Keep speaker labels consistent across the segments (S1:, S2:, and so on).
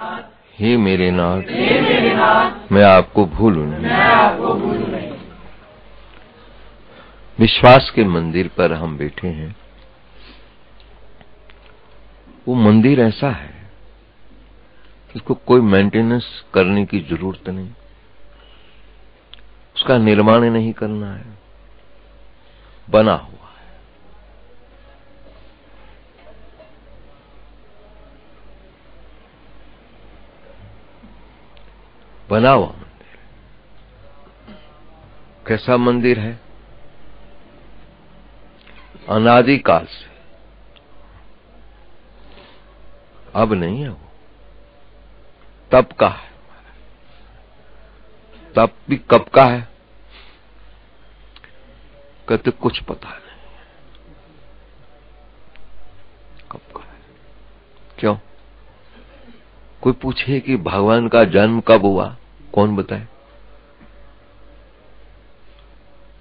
S1: हे मेरे नाथ, मैं आपको भूलूं नहीं। विश्वास के मंदिर पर हम बैठे हैं। वो मंदिर ऐसा है, इसको कोई मेंटेनेंस करने की जरूरत नहीं, उसका निर्माण नहीं करना है, बना हुआ है। बना हुआ मंदिर। कैसा मंदिर है? अनादिकाल से, अब नहीं है वो, तब का है। तब भी कब का है? कहते कुछ पता नहीं कब का है। क्यों? कोई पूछे कि भगवान का जन्म कब हुआ, कौन बताए?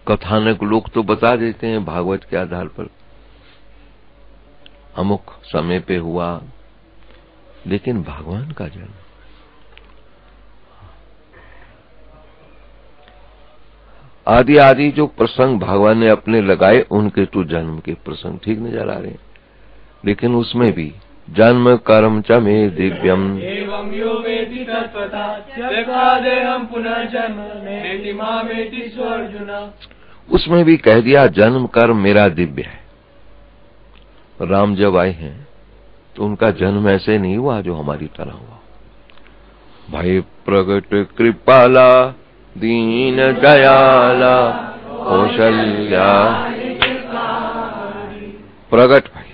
S1: कथानक लोग तो बता देते हैं भागवत के आधार पर, अमुक समय पे हुआ, लेकिन भगवान का जन्म, आदि आदि जो प्रसंग भगवान ने अपने लगाए, उनके तो जन्म के प्रसंग ठीक नजर आ रहे हैं। लेकिन उसमें भी जन्म कर्म च मे दिव्यम एवं यो वेति तत्वता त्यक्त्वा देहं पुनर्जन्म नेति मामेति अर्जुन, उसमें भी कह दिया जन्म कर्म मेरा दिव्य है। राम जब आए हैं तो उनका जन्म ऐसे नहीं हुआ जो हमारी तरह हुआ। भाई प्रगट कृपाला दीन दयाला कौशल्या प्रगट भाई,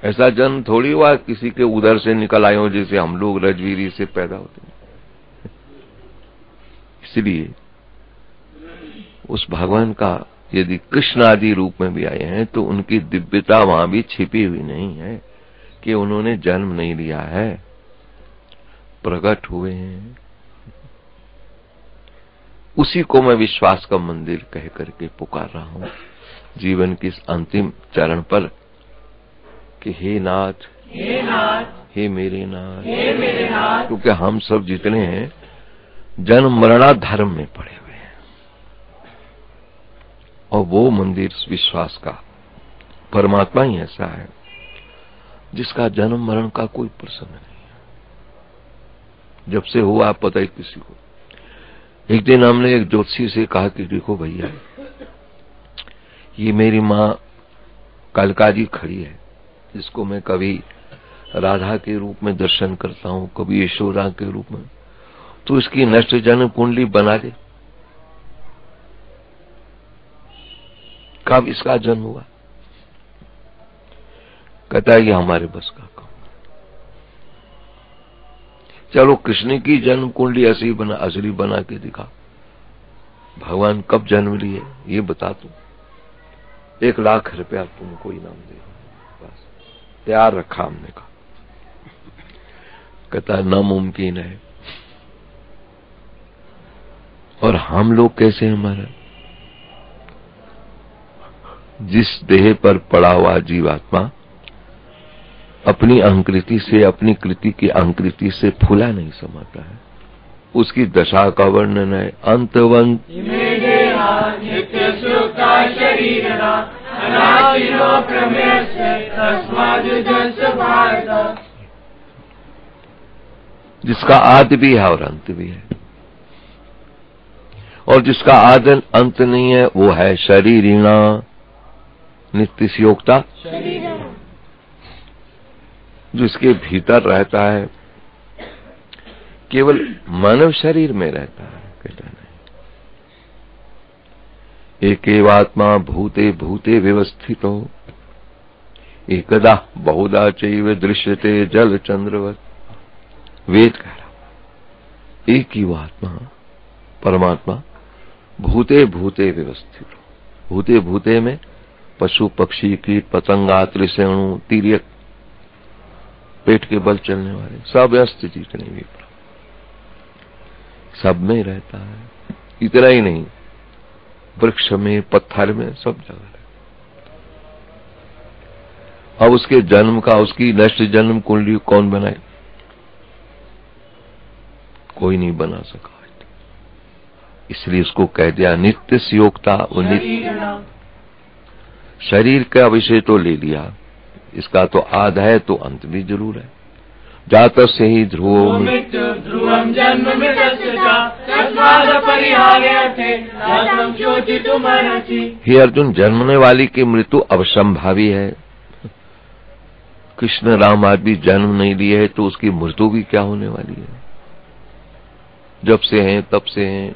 S1: ऐसा जन्म थोड़ी हुआ किसी के उधर से निकल आए हो जैसे हम लोग रजवीरी से पैदा होते हैं। इसलिए उस भगवान का यदि कृष्ण आदि रूप में भी आए हैं तो उनकी दिव्यता वहां भी छिपी हुई नहीं है कि उन्होंने जन्म नहीं लिया है, प्रकट हुए हैं। उसी को मैं विश्वास का मंदिर कह करके पुकार रहा हूं जीवन की इस अंतिम चरण पर कि हे नाथ, हे मेरे नाथ, क्योंकि हम सब जितने हैं जन्म मरणा धर्म में पड़े हुए हैं, और वो मंदिर विश्वास का परमात्मा ही ऐसा है जिसका जन्म मरण का कोई प्रसंग नहीं है। जब से हुआ पता ही किसी को। एक दिन हमने एक ज्योतिषी से कहा कि देखो भैया, ये मेरी माँ कालका जी खड़ी है, जिसको मैं कभी राधा के रूप में दर्शन करता हूँ, कभी यशोदा के रूप में, तो इसकी नष्ट जन्म कुंडली बना दे। कब इसका जन्म हुआ? कहता है ये हमारे बस का काम। चलो कृष्ण की जन्म कुंडली असली बना के दिखा, भगवान कब जन्म लिए ये बता तू, 1 लाख रुपया तुमको इनाम दे, बस तैयार रखा हमने कहा। कहता है नामुमकिन है। और हम लोग कैसे, हमारा जिस देह पर पड़ा हुआ जीवात्मा अपनी अहंकृति से, अपनी कृति की अहंकृति से फूला नहीं समाता है, उसकी दशा का वर्णन है अंतवंत जिसका आदि भी है और अंत भी है, और जिसका आदि अंत नहीं है वो है शरीरिणा नित्य योगता, जो इसके भीतर रहता है, केवल मानव शरीर में रहता है, कहता नहीं। एकेवात्मा भूते भूते व्यवस्थित हो, एकदा बहुधा चैव दृश्यते जल चंद्रवत। वेद कह रहा एक ही वो आत्मा परमात्मा भूते भूते व्यवस्थित हो। भूते भूते में पशु पक्षी कीट पतंगा त्रिशेणु तिर्यक पेट के बल चलने वाले सब व्यस्त जितने भी सब में रहता है। इतना ही नहीं, वृक्ष में पत्थर में सब जगह रहता। अब उसके जन्म का, उसकी नष्ट जन्म कुंडली कौन बनाए? कोई नहीं बना सका। इसलिए उसको कह दिया नित्य संयोक्ता। वो नित्य शरीर का विषय तो ले लिया, इसका तो आद है तो अंत भी जरूर है। जात से ही ध्रुवो
S2: ध्रुवम जन्म
S1: हे अर्जुन, जन्मने वाली की मृत्यु अवसंभावी है। कृष्ण राम आज भी जन्म नहीं लिए है तो उसकी मृत्यु भी क्या होने वाली है? जब से हैं तब से हैं,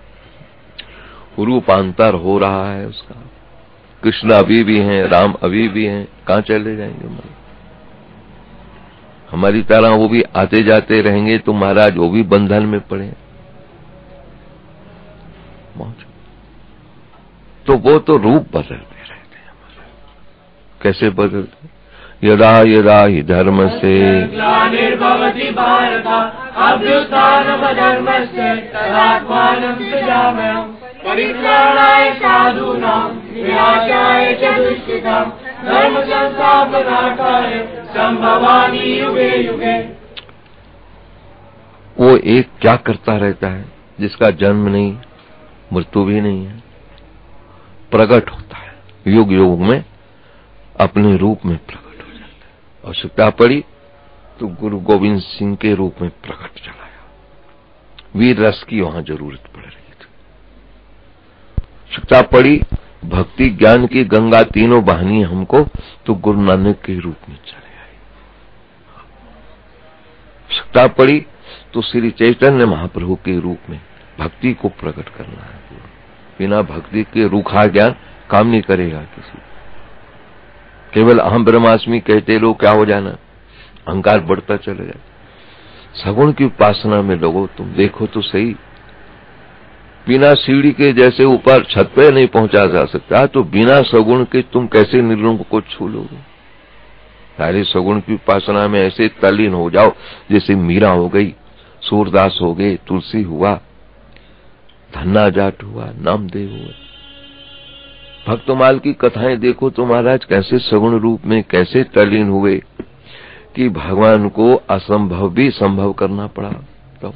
S1: रूपांतर हो रहा है उसका। कृष्ण अभी भी हैं, राम अभी भी हैं, कहां चले जाएंगे? हमारी तरह वो भी आते जाते रहेंगे तो महाराज वो भी बंधन में पड़े। तो वो तो रूप बदलते रहते हैं हमारे। कैसे बदलते? यदा यदा ही धर्म से
S2: ग्लानिर्भवति भारत अभ्युत्थानमधर्मस्य तदात्मानं सृजाम्यहम् परित्राणाय साधूनां विनाशाय च दुष्कृतां धर्म संस्थापनार्थाय संभवामि युगे युगे।
S1: वो एक क्या करता रहता है जिसका जन्म नहीं, मृत्यु भी नहीं है, प्रकट होता है युग युग में, अपने रूप में प्रकट हो जाता है। आवश्यकता पड़ी तो गुरु गोविंद सिंह के रूप में प्रकट चलाया। वीर रस की वहां जरूरत पड़ रही थी। आवश्यकता पड़ी भक्ति ज्ञान की गंगा तीनों बहानी हमको, तो गुरु नानक के रूप में चले आए। आवश्यकता पड़ी तो श्री चैतन्य महाप्रभु के रूप में भक्ति को प्रकट करना है। बिना भक्ति के रूखा ज्ञान काम नहीं करेगा किसी। केवल अहम ब्रह्मास्मि कहते लोग क्या हो जाना, अहंकार बढ़ता चले जाए। सगुण की उपासना में लोगों तुम देखो तो सही, बिना सीढ़ी के जैसे ऊपर छत पे नहीं पहुंचा जा सकता, तो बिना सगुण के तुम कैसे निर्गुण को छू लोगे? सारे सगुण की उपासना में ऐसे तल्लीन हो जाओ जैसे मीरा हो गई, सूरदास हो गए, तुलसी हुआ, धन्ना जाट हुआ, नामदेव हुआ। भक्तमाल की कथाएं देखो तो महाराज कैसे सगुण रूप में कैसे तल्लीन हुए कि भगवान को असंभव भी संभव करना पड़ा। तो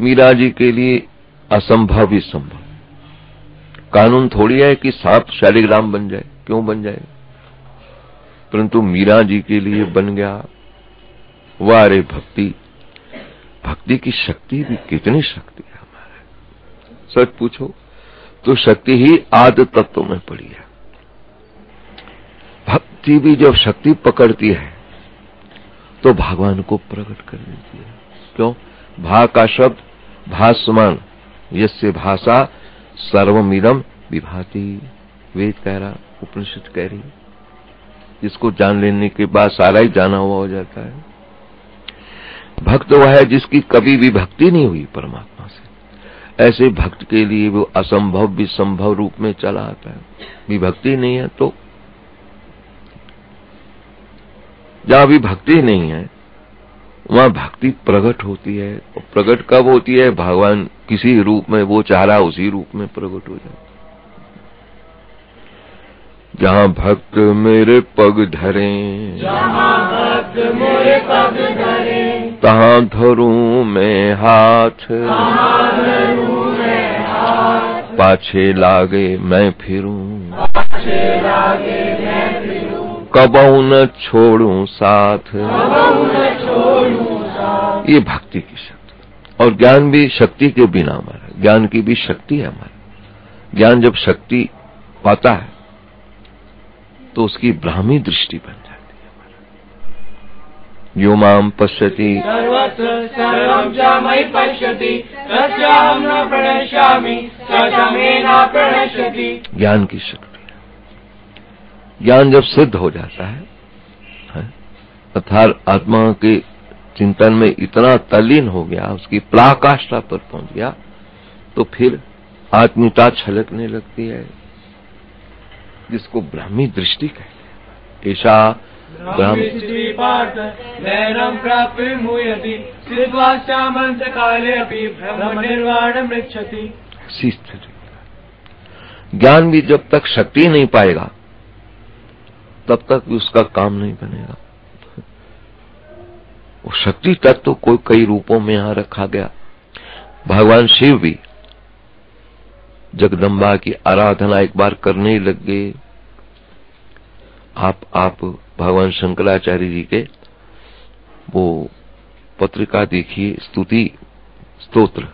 S1: मीरा जी के लिए असंभव भी संभव। कानून थोड़ी है कि सांप शालिग्राम बन जाए, क्यों बन जाए, परंतु मीरा जी के लिए बन गया। वाह रे भक्ति, भक्ति की शक्ति भी कितनी शक्ति है हमारे। सच पूछो तो शक्ति ही आदि तत्व में पड़ी है। भक्ति भी जब शक्ति पकड़ती है तो भगवान को प्रकट कर देती है। क्यों? भा का शब्द भासमान, यस्य भाषा सर्वमिदं विभाति। वेद कह रहा, उपनिषद कह रही, जिसको जान लेने के बाद सारा ही जाना हुआ हो जाता है। भक्त वह है जिसकी कभी भी भक्ति नहीं हुई परमात्मा से। ऐसे भक्त के लिए वो असंभव भी संभव रूप में चला आता है। भी भक्ति नहीं है तो जहां भी भक्ति नहीं है वहां भक्ति प्रकट होती है। और प्रकट कब होती है? भगवान किसी रूप में वो चाह रहा उसी रूप में प्रकट हो जाए। जहां भक्त मेरे पग धरे,
S2: जहाँ भक्त मेरे पग धरे,
S1: तहां धरूं मैं हाथ,
S2: तहाँ धरूं मैं हाथ,
S1: पाछे लागे मैं फिरूं,
S2: पाछे लागे मैं फिरूं,
S1: कबहू न छोड़ूं साथ।
S2: कबहू न छोड़ूं साथ।
S1: ये भक्ति की शक्ति। और ज्ञान भी शक्ति के बिना हमारा, ज्ञान की भी शक्ति है हमारा। ज्ञान जब शक्ति पाता है तो उसकी ब्राह्मी दृष्टि बन जाती है हमारा। यो माम पश्यति
S2: सर्वत्र सर्वं च मयि पश्यति, तस्याहं न प्रणश्यामि, स च मे न प्रणश्यति।
S1: ज्ञान की शक्ति है। ज्ञान जब सिद्ध हो जाता है अर्थात आत्मा के चिंतन में इतना तल्लीन हो गया, उसकी पराकाष्ठा पर पहुंच गया, तो फिर आत्मीयता छलकने लगती है, जिसको ब्राह्मी दृष्टि कहते हैं। ऐसा ब्राह्मी
S2: नैनं प्राप्य मुह्यति, सिद्ध्वा सामंत काले अपि ब्रह्म निर्वाणं मृच्छति।
S1: ऐसी स्थिति। ज्ञान भी जब तक शक्ति नहीं पाएगा तब तक भी उसका काम नहीं बनेगा। वो शक्ति तत्व को कई रूपों में यहां रखा गया। भगवान शिव भी जगदम्बा की आराधना एक बार करने लग गए। आप भगवान शंकराचार्य जी के वो पत्रिका देखिए, स्तुति स्तोत्र,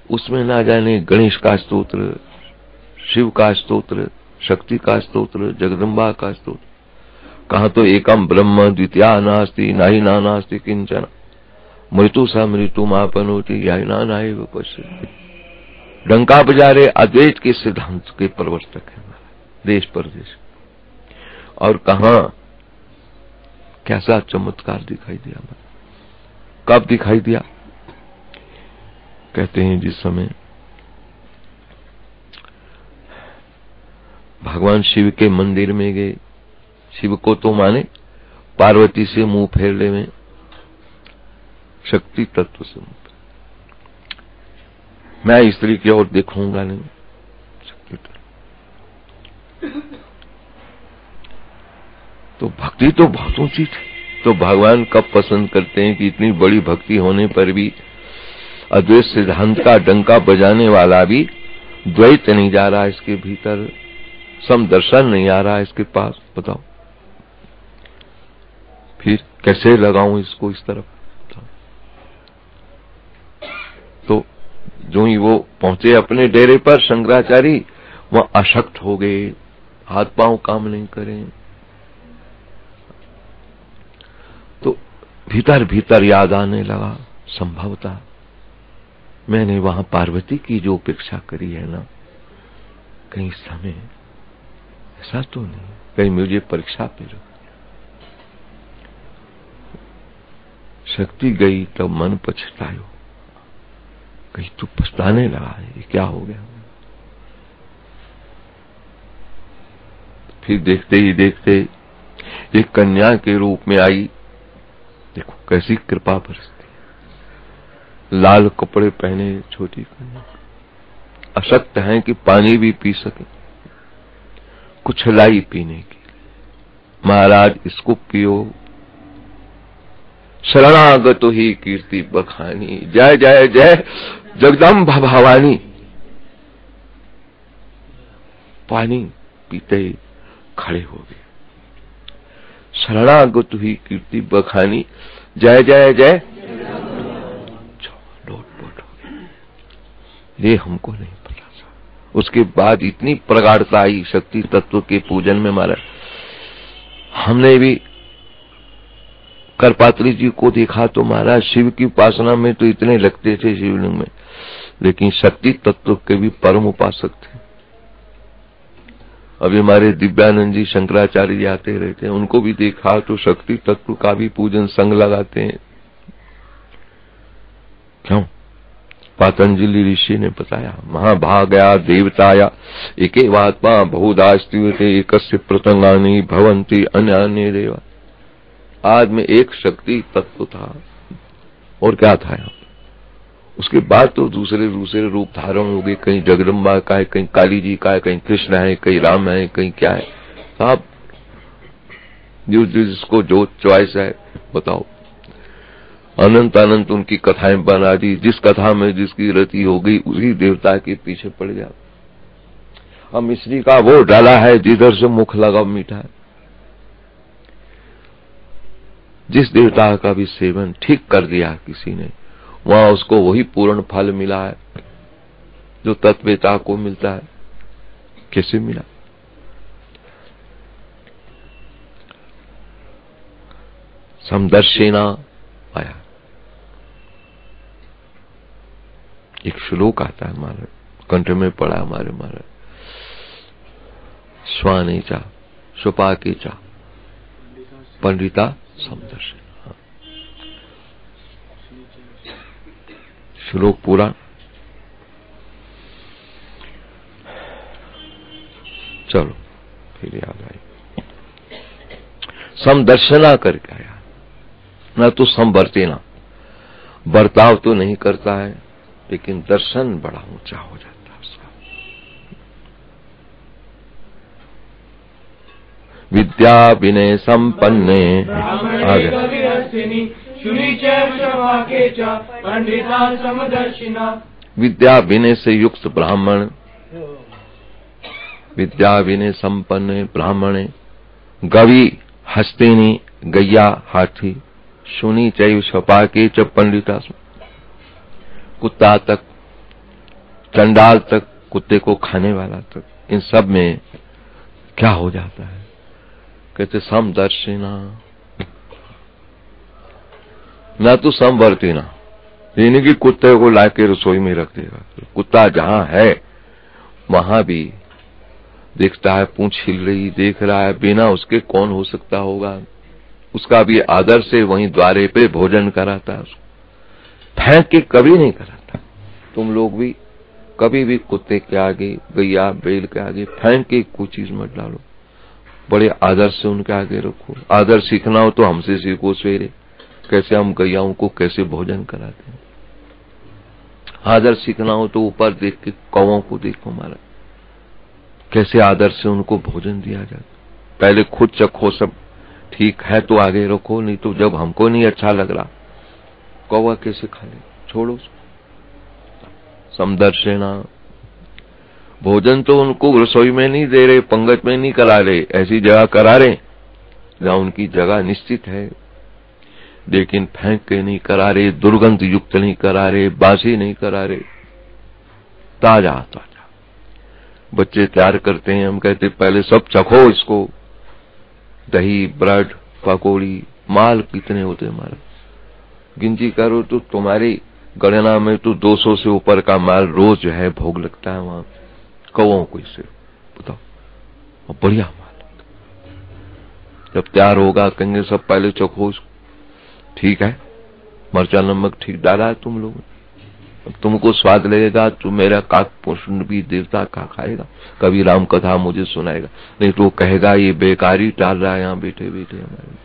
S1: उसमें ना जाने गणेश का स्तोत्र, शिव का स्तोत्र, शक्ति का स्तोत्र, जगदम्बा का स्तोत्र, कहा तो एकम ब्रह्म द्वितीया नास्ति नाहि नास्ति किंचन मृत्यु सा मृत्यु मापनोति याइना नाएव पश्यति। डंका बजा रहे अद्वैत के सिद्धांत के प्रवर्तक है देश परदेश। और कहा कैसा चमत्कार दिखाई दिया, कब दिखाई दिया? कहते हैं जिस समय भगवान शिव के मंदिर में गए, शिव को तो माने पार्वती से मुंह फेरने में, शक्ति तत्व से मुंह, मैं स्त्री की ओर देखूंगा नहीं, शक्ति तत्व। तो भक्ति तो बहुत ऊंची थी। तो भगवान कब पसंद करते हैं कि इतनी बड़ी भक्ति होने पर भी अद्वैत सिद्धांत का डंका बजाने वाला भी द्वैत नहीं जा रहा इसके भीतर, समदर्शन नहीं आ रहा इसके पास, बताओ फिर कैसे लगाऊं इसको इस तरफ? तो जो ही वो पहुंचे अपने डेरे पर शंकराचार्य, वह अशक्त हो गए, हाथ पांव काम नहीं करें। तो भीतर भीतर याद आने लगा, संभवतः मैंने वहां पार्वती की जो उपेक्षा करी है ना, कहीं समय ऐसा तो नहीं, कहीं मुझे परीक्षा पे रख। शक्ति गई तब मन पछतायो, कहीं तू पछताने लगा है, ये क्या हो गया? फिर देखते ही देखते एक कन्या के रूप में आई। देखो कैसी कृपा बरसती, लाल कपड़े पहने छोटी कन्या, अशक्त हैं कि पानी भी पी सके, कुछ लाई पीने की। महाराज इसको पियो, शरणागतो ही कीर्ति बखानी, जय जय जय जगदम्बा भवानी। पानी पीते ही खड़े हो गए, शरणागतो ही कीर्ति बखानी, जय जय जय, लोटपोट हो गए। ये हमको नहीं पता था। उसके बाद इतनी प्रगाढ़ता आई शक्ति तत्व के पूजन में। हमारा हमने भी करपात्री जी को देखा तो महाराज शिव की उपासना में तो इतने लगते थे शिवलिंग में, लेकिन शक्ति तत्व के भी परम उपासक थे। अभी हमारे दिव्यानंद जी शंकराचार्य जी आते रहते हैं, उनको भी देखा तो शक्ति तत्व का भी पूजन संग लगाते हैं। क्यों? पातंजलि ऋषि ने बताया, महाभागया देवताया एकेवात्मा बहुधा स्त्रियते एकस्य प्रतंगानि भवन्ति अन्यान्य देवा। आज में एक शक्ति तत्व था, और क्या था यहाँ? उसके बाद तो दूसरे दूसरे रूप धारण हो गए, कहीं जगदम्बा का है, कहीं काली जी का है, कहीं कृष्ण है, कहीं राम है, कहीं क्या है। साहब जिसको जो चॉइस है बताओ। अनंत अनंत उनकी कथाएं बना दी, जिस कथा में जिसकी रति हो गई उसी देवता के पीछे पड़ गया। अब मिश्री का वो डाला है जिधर से मुख लगा मीठा है। जिस देवता का भी सेवन ठीक कर दिया किसी ने, वहां उसको वही पूर्ण फल मिला है जो तत्वेता को मिलता है। कैसे मिला? समदर्शिना आया, एक श्लोक आता है हमारे कंठ में पड़ा हमारे महाराज, स्वाने चा सुपाके चा पंडिता समदर्शन। श्लोक पूरा। चलो फिर याद आई। समदर्शना करके आया, ना तो समवर्तेना, बर्ताव तो नहीं करता है लेकिन दर्शन बड़ा ऊंचा हो जाता है उसका। विद्या विनय संपन्ने आगे
S2: पंडिता समदर्शिना।
S1: विद्या विनय से युक्त ब्राह्मण, विद्या विनय संपन्न ब्राह्मण, गवि हस्तिनी गैया हाथी, शुनि चैव शपाके च पंडिता, कुत्ता तक चंडाल तक, कुत्ते को खाने वाला तक, इन सब में क्या हो जाता है? कहते समदर्शिना, ना तो समवर्तिना, यानी कि कुत्ते को लाके रसोई में रख देगा। कुत्ता जहां है वहां भी देखता है, पूंछ हिल रही, देख रहा है, बिना उसके कौन हो सकता होगा। उसका भी आदर से वहीं द्वारे पे भोजन कराता है, उसको फेंक के कभी नहीं कराता। तुम लोग भी कभी भी कुत्ते के आगे, गैया बैल के आगे फेंक के कोई चीज मत डालो, बड़े आदर से उनके आगे रखो। आदर सीखना हो तो हमसे सीखो। सवेरे कैसे हम गैयाओं को कैसे भोजन कराते हैं, आदर सीखना हो तो ऊपर देख के कौवों को देखो हमारा, कैसे आदर से उनको भोजन दिया जाता। पहले खुद चखो, सब ठीक है तो आगे रखो, नहीं तो जब हमको नहीं अच्छा लग रहा, कौवा कैसे खा ले, छोड़ो उसको। समदर्शिना, भोजन तो उनको रसोई में नहीं दे रहे, पंगत में नहीं करा रहे, ऐसी जगह करा रहे जहां उनकी जगह निश्चित है, लेकिन फेंक के नहीं करा रहे, दुर्गंध युक्त नहीं करा रहे, बासी नहीं करा रहे, ताजा ताजा। बच्चे तैयार करते हैं, हम कहते पहले सब चखो इसको, दही, ब्रेड, पकौड़ी, माल कितने होते हमारे, गिनती करो तो तुम्हारी गणना में तो 200 से ऊपर का माल रोज जो है भोग लगता है वहां कौवों को, इससे बताओ, और बढ़िया माल। जब तैयार होगा कहेंगे सब पहले चखो इसको, ठीक है मरचा नमक ठीक डाला है तुम लोगों ने, तुमको स्वाद लगेगा तो मेरा काक पोषण भी देवता का खाएगा, कभी राम कथा मुझे सुनाएगा, नहीं तो कहेगा ये बेकारी डाल रहा है यहाँ बैठे बैठे हमारे।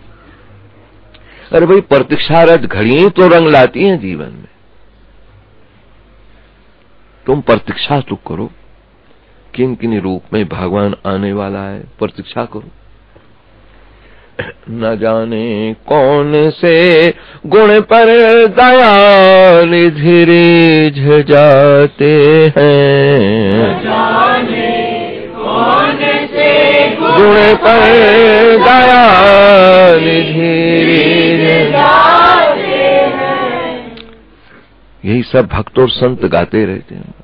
S1: अरे भाई प्रतीक्षारत घड़ियां तो रंग लाती हैं जीवन में, तुम प्रतीक्षा तो करो, किन किन रूप में भगवान आने वाला है, प्रतीक्षा करो। न जाने कौन से गुण पर दया निधि रिझ जाते हैं,
S2: न जाने कौन से
S1: गुण पर दया निधि रिझ
S2: जाते हैं।
S1: यही सब भक्त और संत गाते रहते हैं।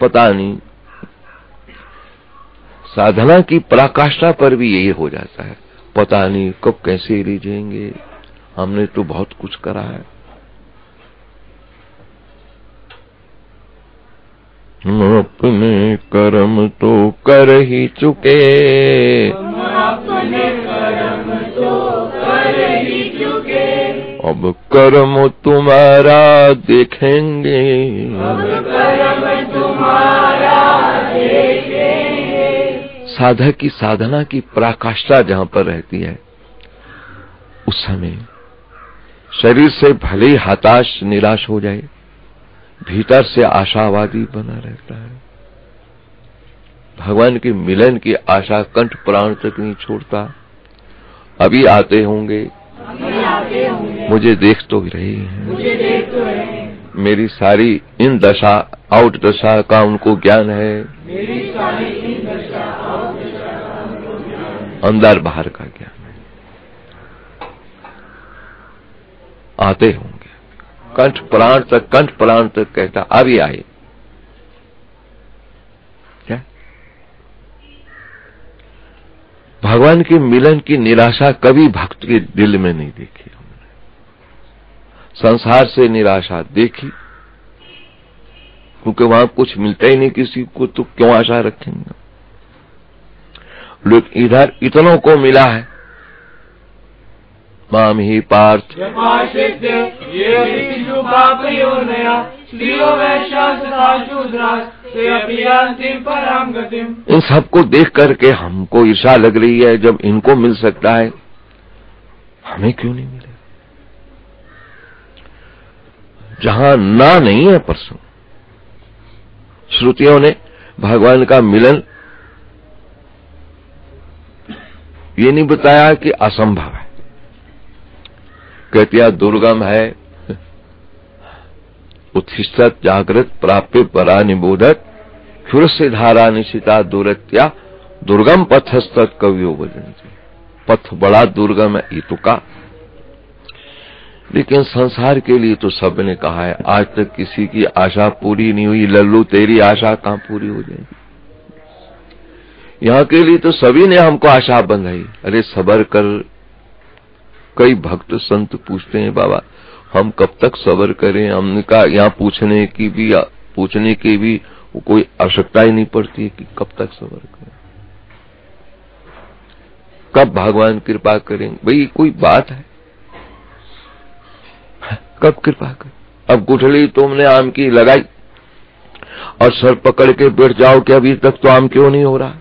S1: पता नहीं साधना की पराकाष्ठा पर भी यही हो जाता है, पता नहीं कब कैसे रिझेंगे, हमने तो बहुत कुछ करा है। अपने कर्म तो कर ही चुके,
S2: अपने कर्म तो कर ही चुके,
S1: अब कर्म तुम्हारा देखेंगे,
S2: अब कर्म तुम्हारा देखेंगे।
S1: साधक की साधना की पराकाष्ठा जहां पर रहती है, उस समय शरीर से भले ही हताश निराश हो जाए, भीतर से आशावादी बना रहता है। भगवान के मिलन की आशा कंठ प्राण तक नहीं छोड़ता। अभी आते होंगे, मुझे देख तो रहे हैं, मेरी सारी इन दशा आउट दशा का उनको ज्ञान है,
S2: मेरी सारी इन दशा आउट दशा का उनको ज्ञान,
S1: अंदर बाहर का ज्ञान है। आते होंगे, कंठ प्राण तक कहता अभी आए। क्या भगवान के मिलन की निराशा कभी भक्त के दिल में नहीं देखी हमने। संसार से निराशा देखी, क्योंकि वहां कुछ मिलता ही नहीं किसी को, तो क्यों आशा रखेंगे। लोग इधर इतनों को मिला है, माम ही पार्थ इन सबको देख करके हमको ईर्ष्या लग रही है, जब इनको मिल सकता है हमें क्यों नहीं मिले। जहां ना नहीं है प्रसंग, श्रुतियों ने भगवान का मिलन ये नहीं बताया कि असंभव है। कहते दुर्गम है, उत्थिष्ठत जागृत प्राप्य परा निबोधत क्षुर से धारा निशिता दूरत्या दुर्गम पथस्तत् कवियो वदन्ति। पथ बड़ा दुर्गम है ये तो का, लेकिन संसार के लिए तो सबने कहा है। आज तक किसी की आशा पूरी नहीं हुई। लल्लू तेरी आशा कहां पूरी हो जाएगी? यहाँ के लिए तो सभी ने हमको आशा बंधाई। अरे सबर कर। कई भक्त संत पूछते हैं बाबा हम कब तक सबर करें? हमने कहा यहाँ पूछने की भी कोई आवश्यकता ही नहीं पड़ती है कि कब तक सबर करें, कब भगवान कृपा करेंगे। भाई कोई बात है? कब कृपा कर? अब गुठली तुमने आम की लगाई और सर पकड़ के बैठ जाओ कि अभी तक तो आम क्यों नहीं हो रहा?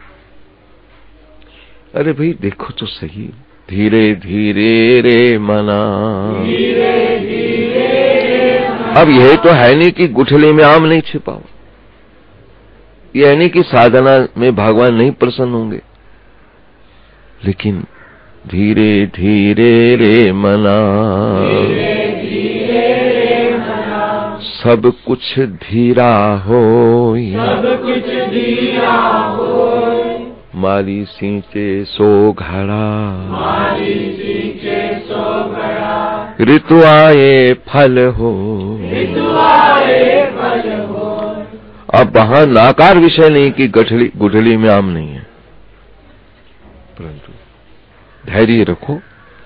S1: अरे भाई देखो तो सही, धीरे धीरे रे मना। अब यह तो है नहीं कि गुठली में आम नहीं छिपाओ, यह नहीं कि साधना में भगवान नहीं प्रसन्न होंगे, लेकिन धीरे धीरे रे मना, सब कुछ धीरा हो, सब कुछ धीरा हो। माली सींचे सो घड़ा, माली सींचे सो घड़ा। ऋतु आए फल हो, ऋतु आए फल हो। अब वहां नाकार विषय नहीं कि गुठली में आम नहीं है, परंतु धैर्य रखो,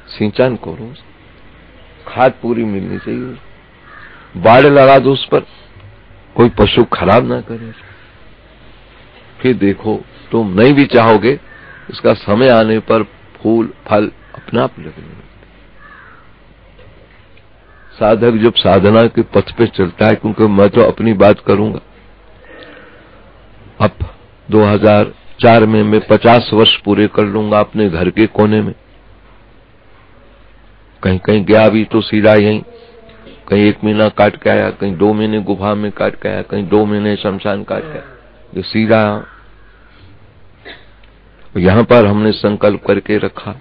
S1: सिंचाई करो, खाद पूरी मिलनी चाहिए, बाड़ लगा दो उस पर, कोई पशु खराब ना करे। फिर देखो तुम नहीं भी चाहोगे, इसका समय आने पर फूल फल अपने आप लगने लगते। साधक जब साधना के पथ पे चलता है, क्योंकि मैं तो अपनी बात करूंगा, अब 2004 में मैं 50 वर्ष पूरे कर लूंगा अपने घर के कोने में। कहीं कहीं गया भी तो सीधा यहीं, कहीं 1 महीना काट के आया, कहीं 2 महीने गुफा में काट के आया, कहीं 2 महीने शमशान काट के आया, ये सीधा। यहां पर हमने संकल्प करके रखा,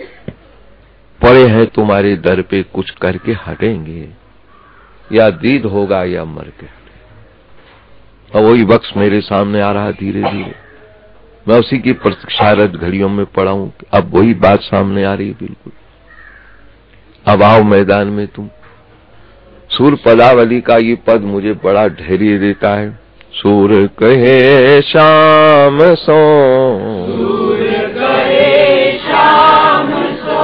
S1: पड़े हैं तुम्हारे दर पे कुछ करके हटेंगे, या दीद होगा या मर के हटेंगे। और वही वक्त मेरे सामने आ रहा धीरे धीरे, मैं उसी की प्रतीक्षारत घड़ियों में पड़ा हूं। अब वही बात सामने आ रही है बिल्कुल। अब आओ मैदान में तुम। सूर पदावली का ये पद मुझे बड़ा धैर्य देता है। सूर कहे शाम सो, सूर कहे शाम सो।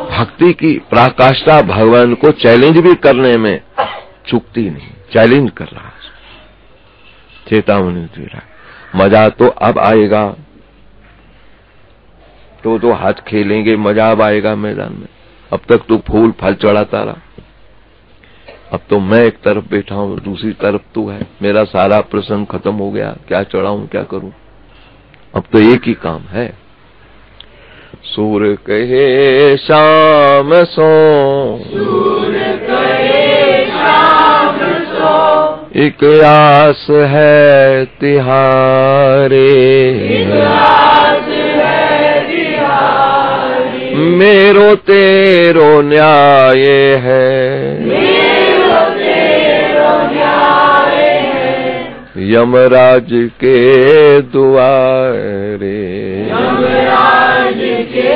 S1: भक्ति की पराकाष्ठा भगवान को चैलेंज भी करने में चूकती नहीं, चैलेंज कर रहा है, चेतावनी दे रहा है। मजा तो अब आएगा, तो हाथ खेलेंगे, मजा अब आएगा मैदान में। अब तक तो फूल फल चढ़ाता रहा, अब तो मैं एक तरफ बैठा हूं, दूसरी तरफ तू है। मेरा सारा प्रसंग खत्म हो गया, क्या चढ़ाऊं क्या करूं? अब तो एक ही काम है। सूर कहे शाम सो, सूर कहे शाम सो। एक आस है तिहारे, एक आस है तिहारे। मेरो तेरो न्याय है, यमराज के दुआरे, यमराज के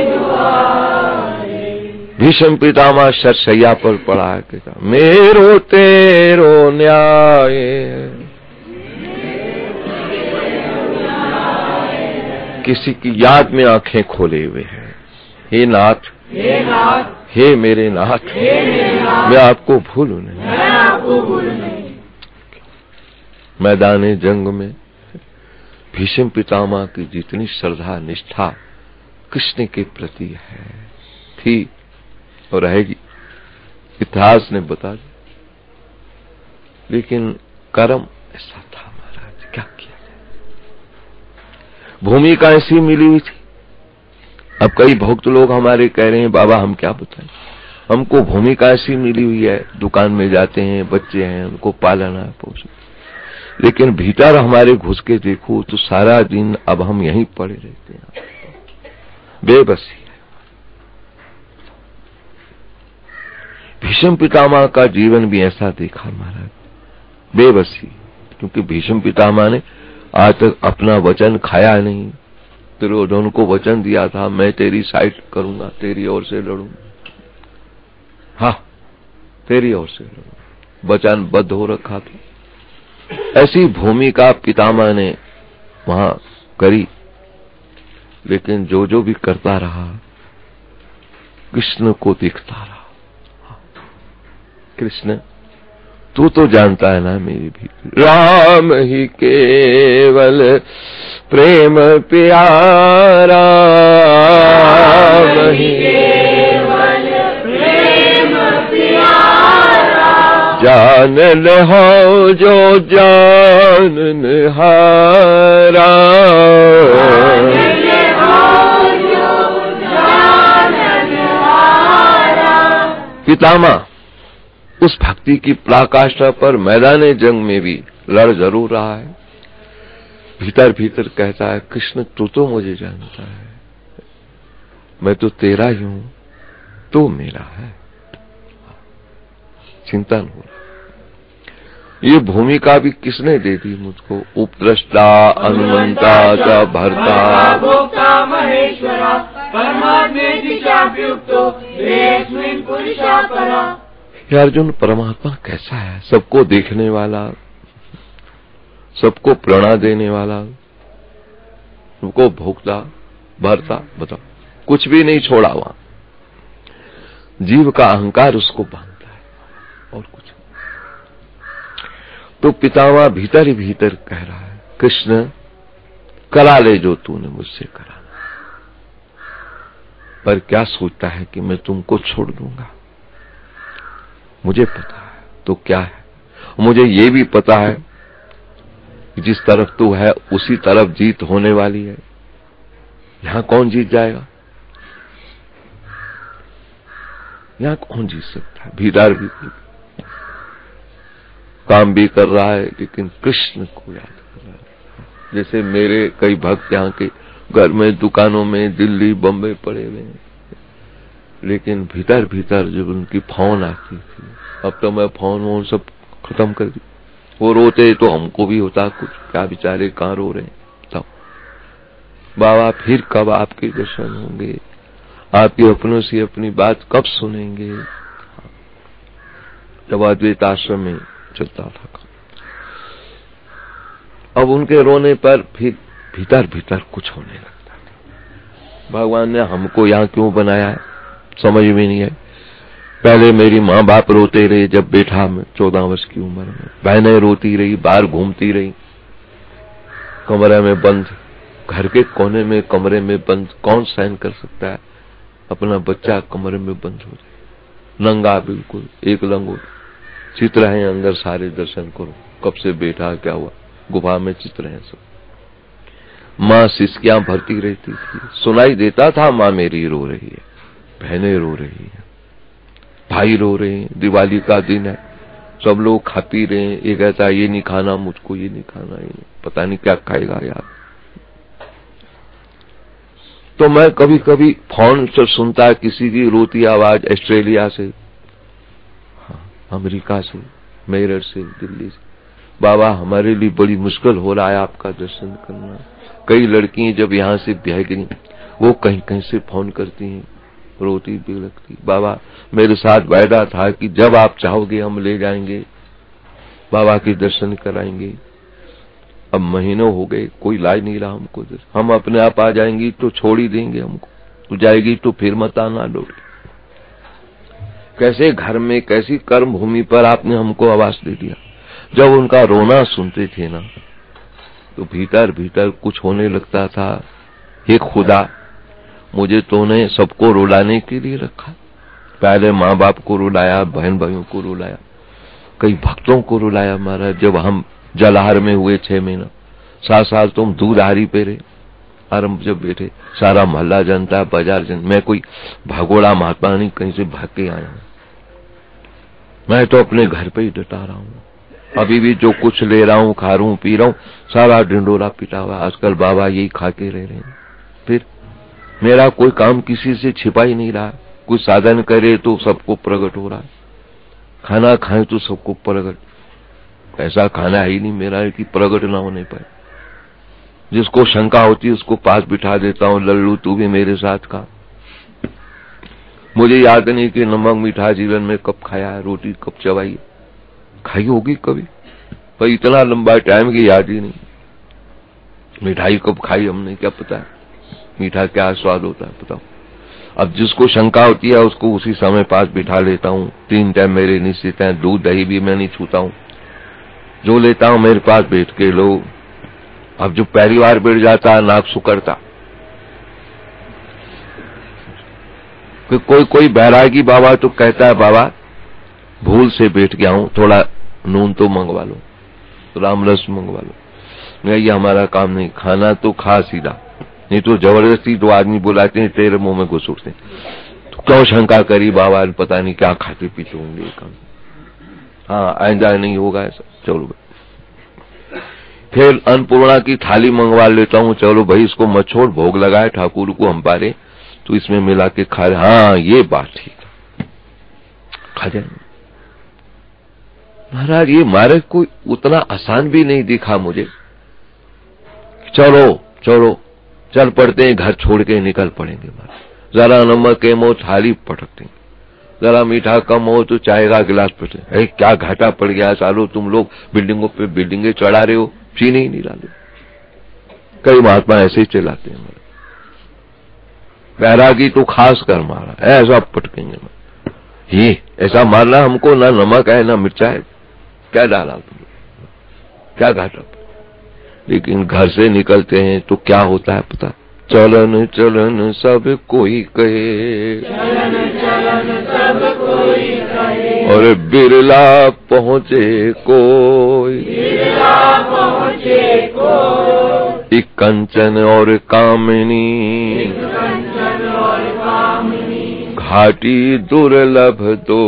S1: दुआरे। भीष्म पितामह शरशैया पर पड़ा है कि मेरो तेरो न्याय है। किसी की याद में आंखें खोले हुए हैं। हे नाथ, हे नाथ, हे मेरे नाथ, मैं आपको भूलूं नहीं, मैं आपको भूलूं नहीं। मैदान जंग में भीष्म पितामह की जितनी श्रद्धा निष्ठा कृष्ण के प्रति है, थी और रहेगी, इतिहास ने बता दिया। लेकिन कर्म ऐसा था महाराज, क्या किया जाए। भूमिका ऐसी मिली हुई थी। अब कई भक्त लोग हमारे कह रहे हैं बाबा हम क्या बताएं, हमको भूमिका ऐसी मिली हुई है, दुकान में जाते हैं, बच्चे हैं, उनको पालना है, पोषण। लेकिन भीतर हमारे घुस के देखो तो सारा दिन अब हम यहीं पड़े रहते हैं, बेबसी है। भीष्म पितामह का जीवन भी ऐसा देखा महाराज, बेबसी। क्योंकि भीष्म पितामह ने आज तक अपना वचन खाया नहीं। दुर्योधन को वचन दिया था, मैं तेरी साइड करूंगा, तेरी ओर से लड़ूंगा, हाँ तेरी ओर से लड़ूंगा, वचनबद्ध हो रखा था। ऐसी भूमिका पितामह ने वहां करी। लेकिन जो जो भी करता रहा, कृष्ण को दिखता रहा। कृष्ण तू तो जानता है ना मेरी भी, राम ही केवल प्रेम प्यारा, राम ही केवल प्रेम प्यारा, जान लहो जो जानन हारा, पितामह उस भक्ति की पराकाष्ठा पर मैदाने जंग में भी लड़ जरूर रहा है। भीतर भीतर कहता है, कृष्ण तू तो मुझे जानता है, मैं तो तेरा ही हूं, तू मेरा है। चिंतन हो रहा। ये भूमिका भी किसने दे दी मुझको? उपद्रष्टा, अनुमंता च भर्ता,
S2: भोक्ता महेश्वरा, परमात्मेति चाप्युक्तो देहेऽस्मिन् पुरुषः परा।
S1: हे अर्जुन, परमात्मा कैसा है? सबको देखने वाला, सबको प्रेरणा देने वाला, सबको भोगता भरता, बताओ कुछ भी नहीं छोड़ा वहां। जीव का अहंकार उसको बांधता है और कुछ। तो पितामह भीतर ही भीतर कह रहा है, कृष्ण करा ले जो तूने मुझसे करा, पर क्या सोचता है कि मैं तुमको छोड़ दूंगा? मुझे पता है तो क्या है, मुझे ये भी पता है कि जिस तरफ तू है उसी तरफ जीत होने वाली है। यहां कौन जीत जाएगा? यहां कौन जीत सकता है? भीतर भी काम भी कर रहा है, लेकिन कृष्ण को याद कर रहा है। जैसे मेरे कई भक्त यहाँ के घर में, दुकानों में, दिल्ली बम्बई पड़े हुए हैं, लेकिन भीतर भीतर जब उनकी फोन आती थी, अब तो मैं फोन वोन सब खत्म कर दी। वो रोते तो हमको भी होता कुछ, क्या बेचारे कहाँ रो रहे हैं। तब बाबा फिर कब आपके दर्शन होंगे, आपके अपनों से अपनी बात कब सुनेंगे? जब अद्वैत आश्रम में चलता था, अब उनके रोने पर फिर भीतर भीतर कुछ होने लगता था। भगवान ने हमको यहाँ क्यों बनाया है समझ में नहीं है। पहले मेरी माँ बाप रोते रहे जब बैठा मैं 14 वर्ष की उम्र में, बहनें रोती रही, बाहर घूमती रही, कमरे में बंद, घर के कोने में कमरे में बंद। कौन सहन कर सकता है अपना बच्चा कमरे में बंद हो जाए, नंगा बिल्कुल, एक लंगोट, चित्र है अंदर सारे, दर्शन करो कब से बैठा, क्या हुआ, गुफा में चित्र है सब। माँ सिसकियां भरती रहती थी, सुनाई देता था माँ मेरी रो रही है, बहनें रो रही है, भाई रो रहे हैं, दिवाली का दिन है, सब लोग खा पी रहे हैं। ये कहता है ये नहीं खाना मुझको, ये नहीं खाना, ये नहीं, पता नहीं क्या खाएगा यार। तो मैं कभी कभी फोन से सुनता किसी की रोती आवाज ऑस्ट्रेलिया से, हाँ, अमेरिका से, मेरठ से, दिल्ली से, बाबा हमारे लिए बड़ी मुश्किल हो रहा है आपका दर्शन करना। कई लड़कियां जब यहाँ से ब्याह गई, वो कहीं कहीं से फोन करती हैं, रोती बिलखती, बाबा मेरे साथ वायदा था कि जब आप चाहोगे हम ले जाएंगे, बाबा के दर्शन कराएंगे। अब महीनों हो गए, कोई ला नहीं रहा हमको। हम अपने आप आ जाएंगी तो छोड़ ही देंगे हमको, तू जाएगी तो फिर मत आना लौट। कैसे घर में, कैसी कर्म भूमि पर आपने हमको आवास दे दिया। जब उनका रोना सुनते थे ना, तो भीतर भीतर कुछ होने लगता था, हे खुदा मुझे तूने सबको रुलाने के लिए रखा। पहले माँ बाप को रुलाया, बहन भाइयों को रुलाया, कई भक्तों को रुलाया महाराज। जब हम जलहार में हुए 6 महीना, 7 साल तुम दूधहारी पे रहे, और हम जब बैठे सारा मोहल्ला जनता, बाजार जन, मैं कोई भगोड़ा महात्मा नहीं कहीं से भाग के आया हूं, मैं तो अपने घर पे ही डटा रहा हूँ। अभी भी जो कुछ ले रहा हूँ, खा रहा हूँ, पी रहा हूँ, सारा ढिंडोरा पिटा हुआ। आजकल बाबा यही खा के रह रहे हैं। फिर मेरा कोई काम किसी से छिपा ही नहीं रहा, कुछ साधन करे तो सबको प्रकट हो रहा है। खाना खाए तो सबको प्रगट, ऐसा खाना है ही नहीं मेरा कि प्रगट ना होने पाए। जिसको शंका होती है उसको पास बिठा देता हूँ, लल्लू तू भी मेरे साथ खा। मुझे याद नहीं कि नमक मीठा जीवन में कब खाया है, रोटी कब चबाई है, खाई होगी कभी, पर इतना लंबा टाइम की याद ही नहीं। मिठाई कब खाई हमने क्या पता है, मीठा क्या स्वाद होता है बताओ। अब जिसको शंका होती है उसको उसी समय पास बिठा लेता हूँ। 3 टाइम मेरे निश्चित हैं, दूध दही भी मैं नहीं छूता हूँ, जो लेता हूँ मेरे पास बैठ के लो। अब जो पहली बार बैठ जाता है नाक सुकड़ता, कोई बैरागी बाबा तो कहता है बाबा भूल से बैठ गया हूं, थोड़ा नून तो मंगवा लो, रामरस मंगवा लो। मैं ये हमारा काम नहीं, खाना तो खा सीधा, नहीं तो जबरदस्ती 2 आदमी बुलाते हैं तेरे मुंह में घुस उठते। तो क्यों शंका करी बाबा, पता नहीं क्या खाते पीते होंगे काम। हाँ आइंदा नहीं होगा ऐसा, चलो भाई। फिर अन्नपूर्णा की थाली मंगवा लेता हूँ, चलो भाई इसको मत छोड़, भोग लगाए ठाकुर को हम पारे तो इसमें मिला के खा रहे। हाँ ये बात ठीक है, खा जाएंगे। महाराज ये मार्ग कोई उतना आसान भी नहीं दिखा मुझे। चलो चलो चल पड़ते हैं, घर छोड़ के निकल पड़ेंगे महाराज। जरा नमक के मो थाली पटक देंगे, जरा मीठा कम हो तो चाय का गिलास पटक। क्या घाटा पड़ गया सालो, तुम लोग बिल्डिंगों पे बिल्डिंगें चढ़ा रहे हो, चीनी ही नहीं डाले। कई महात्मा ऐसे ही चलाते हैं। बैरागी तो खास कर मारा ऐसा पटकेंगे, ये ऐसा मारना हमको, ना नमक है ना मिर्चा है, क्या डाला तुम, क्या घाटा। लेकिन घर से निकलते हैं तो क्या होता है पता, चलन चलन सब कोई कहे,
S2: चलन चलन सब कोई कहे,
S1: और बिरला पहुँचे कोई,
S2: बिरला पहुँचे कोई,
S1: एक कंचन और कामिनी,
S2: कंचन और कामिनी,
S1: घाटी दुर्लभ दो,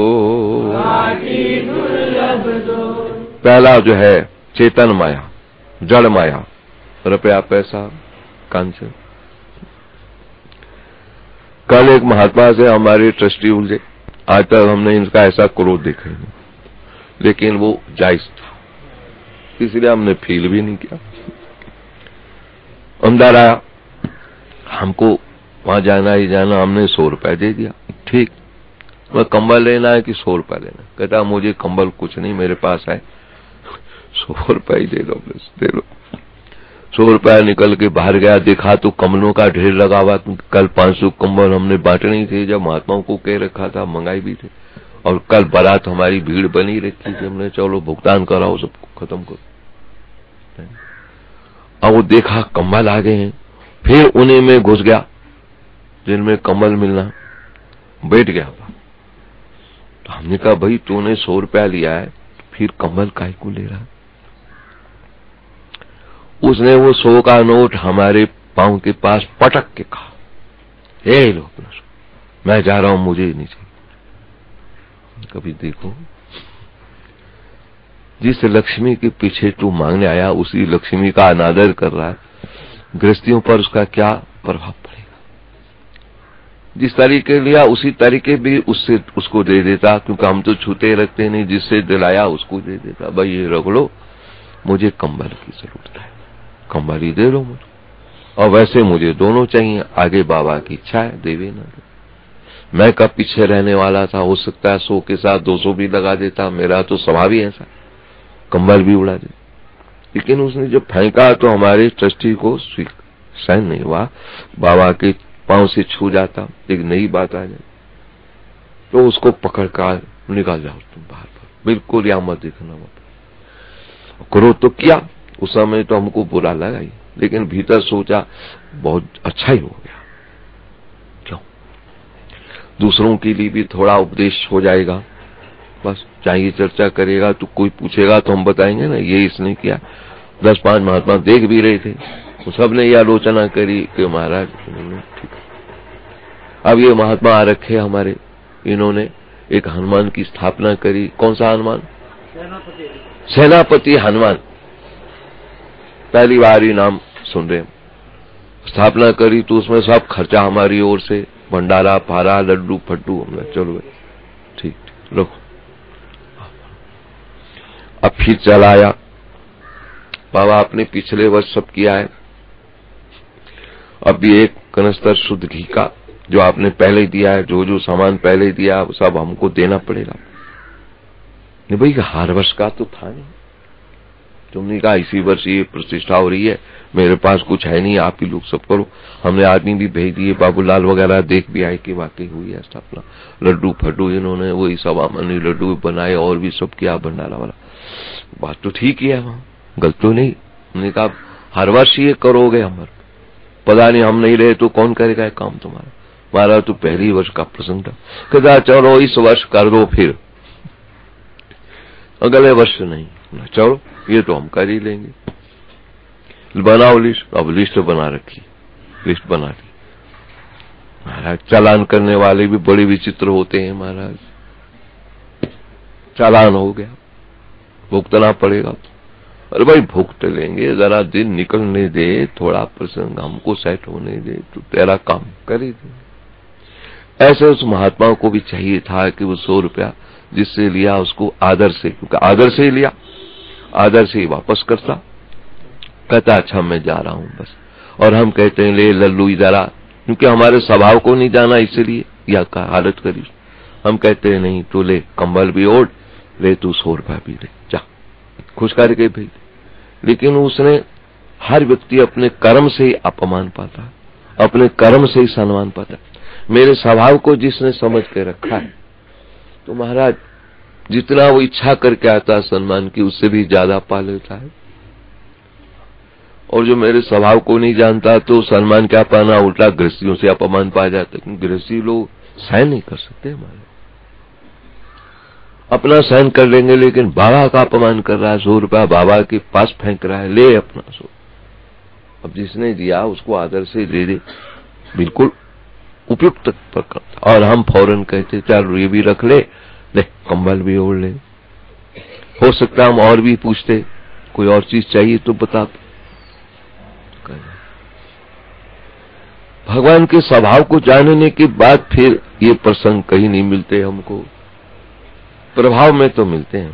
S2: घाटी दुर्लभ दो।
S1: पहला जो है चेतन माया, जड़ माया, रुपया पैसा कंचन। कल एक महात्मा से हमारे ट्रस्टी उलझे, आज तक हमने इनका ऐसा क्रोध देखा नहीं, लेकिन वो जायज था इसलिए हमने फील भी नहीं किया। अंदर आया, हमको वहां जाना ही जाना, हमने 100 रुपए दे दिया। ठीक, मैं कंबल लेना है कि 100 रुपए लेना? कहता मुझे कंबल कुछ नहीं मेरे पास है, 100 रुपए ही दे दो, बस दे दो। 100 रुपया निकल के बाहर गया, देखा तो कम्बलों का ढेर लगा हुआ। कल 500 कम्बल हमने बांटे नहीं थे, जब महात्माओं को कह रखा था, मंगाई भी थे। और कल बारात हमारी भीड़ बनी रखी थी, हमने चलो भुगतान कराओ, सबको खत्म करो। अब वो देखा कम्बल आ गए हैं, फिर उन्हीं में घुस गया जिनमें कम्बल मिलना, बैठ गया। तो हमने कहा भाई तूने 100 रुपया लिया है, फिर कम्बल काहे को ले रहा? उसने वो 100 का नोट हमारे पांव के पास पटक के कहा, हे लो, मैं जा रहा हूं, मुझे नहीं चाहिए। कभी देखो, जिस लक्ष्मी के पीछे तू मांगने आया उसी लक्ष्मी का अनादर कर रहा है, गृहस्थियों पर उसका क्या प्रभाव पड़ेगा? जिस तरीके लिया उसी तरीके भी उससे उसको दे देता, क्योंकि हम तो छूते रखते नहीं, जिससे दिलाया उसको दे देता। भाई ये रख लो, मुझे कंबल की जरूरत है, कंबल ही दे लो मुझे। और वैसे मुझे दोनों चाहिए, आगे बाबा की इच्छा है, देवे ना दे। मैं कब पीछे रहने वाला था, हो सकता है 100 के साथ 200 भी लगा देता, मेरा तो स्वभाव ही ऐसा, कंबल भी उड़ा दे। लेकिन उसने जब फेंका तो हमारे ट्रस्टी को सहन नहीं हुआ, बाबा के पांव से छू जाता, एक नई बात आ जाए तो उसको पकड़ कर निकाल जाओ तुम बाहर, बिल्कुल यहाँ मत देखना मत। क्रोध तो किया उस समय, तो हमको बुरा लगा ही, लेकिन भीतर सोचा बहुत अच्छा ही हो गया। क्यों? दूसरों के लिए भी थोड़ा उपदेश हो जाएगा, बस चाहिए चर्चा करेगा तो कोई पूछेगा तो हम बताएंगे ना, ये इसने किया। 10-5 महात्मा देख भी रहे थे, तो सबने ये आलोचना करी कि महाराज ठीक है। अब ये महात्मा आ रखे हमारे, इन्होंने एक हनुमान की स्थापना करी। कौन सा हनुमान? सेनापति हनुमान, पहली बार ही नाम सुन रहे। स्थापना करी तो उसमें सब खर्चा हमारी ओर से, भंडारा पारा लड्डू फड्डू, हमने चलो ठीक रखो। फिर चलाया। बाबा आपने पिछले वर्ष सब किया है, अब भी एक कनस्तर शुद्ध घी का जो आपने पहले दिया है, जो जो सामान पहले दिया सब हमको देना पड़ेगा। नहीं भाई, हर वर्ष का तो था नहीं। तुमने कहा इसी वर्ष ये प्रतिष्ठा हो रही है, मेरे पास कुछ है नहीं, आप ही लोग सब करो। हमने आदमी भी भेज दिए, बाबूलाल वगैरह देख भी आए कि वाकई हुई है स्थापना। लड्डू फड्डू इन्होंने वही सब अमनी लड्डू बनाए और भी सब किया भंडारा वाला। बात तो ठीक ही है, वहां गलत तो नहीं। हमने कहा हर वर्ष ये करोगे, हमारे पता नहीं हम नहीं रहे तो कौन करेगा ये काम तुम्हारा। हमारा तो पहली वर्ष का प्रसंग था। कहता चलो इस वर्ष कर दो, फिर अगले वर्ष नहीं। चलो ये तो हम कर ही लेंगे, बनाओ लिस्ट। अब लिस्ट बना रखी, लिस्ट बना दी। महाराज चालान करने वाले भी बड़े विचित्र होते हैं महाराज। चालान हो गया, भुगतना पड़ेगा। अरे भाई भुगत लेंगे, जरा दिन निकलने दे, थोड़ा प्रसंग हमको सेट होने दे, तो तेरा काम कर ही दे। ऐसे उस महात्मा को भी चाहिए था कि वो 100 रुपया जिससे लिया उसको आदर से, क्योंकि आदर से ही लिया, आदर से ही वापस करता। कहता अच्छा मैं जा रहा हूं बस। और हम कहते हैं ले लल्लू इधरा, क्योंकि हमारे स्वभाव को नहीं जाना इसलिए या का हालत करी। हम कहते हैं नहीं तो ले कंबल भी ओढ़ ले, तू 100 रुपया भी ले, जा खुश करके भेज। लेकिन उसने, हर व्यक्ति अपने कर्म से ही अपमान पाता है, अपने कर्म से ही सम्मान पाता है। मेरे स्वभाव को जिसने समझ के रखा है तो महाराज जितना वो इच्छा करके आता है सम्मान की, उससे भी ज्यादा पा लेता है। और जो मेरे स्वभाव को नहीं जानता तो सम्मान क्या पाना, उल्टा गृहस्थियों से अपमान पा जाता है। गृहस्थी लोग सहन नहीं कर सकते हमारे, अपना सहन कर लेंगे लेकिन बाबा का अपमान कर रहा है, 100 रुपया बाबा के पास फेंक रहा है, ले अपना 100। अब जिसने दिया उसको आदर से दे दे, बिल्कुल उपयुक्त प्रकार। और हम फौरन कहते चल ये भी रख ले, ले कंबल भी ओढ़ ले। हो सकता हम और भी पूछते, कोई और चीज चाहिए तो बता। भगवान के स्वभाव को जानने के बाद फिर ये प्रसंग कहीं नहीं मिलते हमको, प्रभाव में तो मिलते हैं।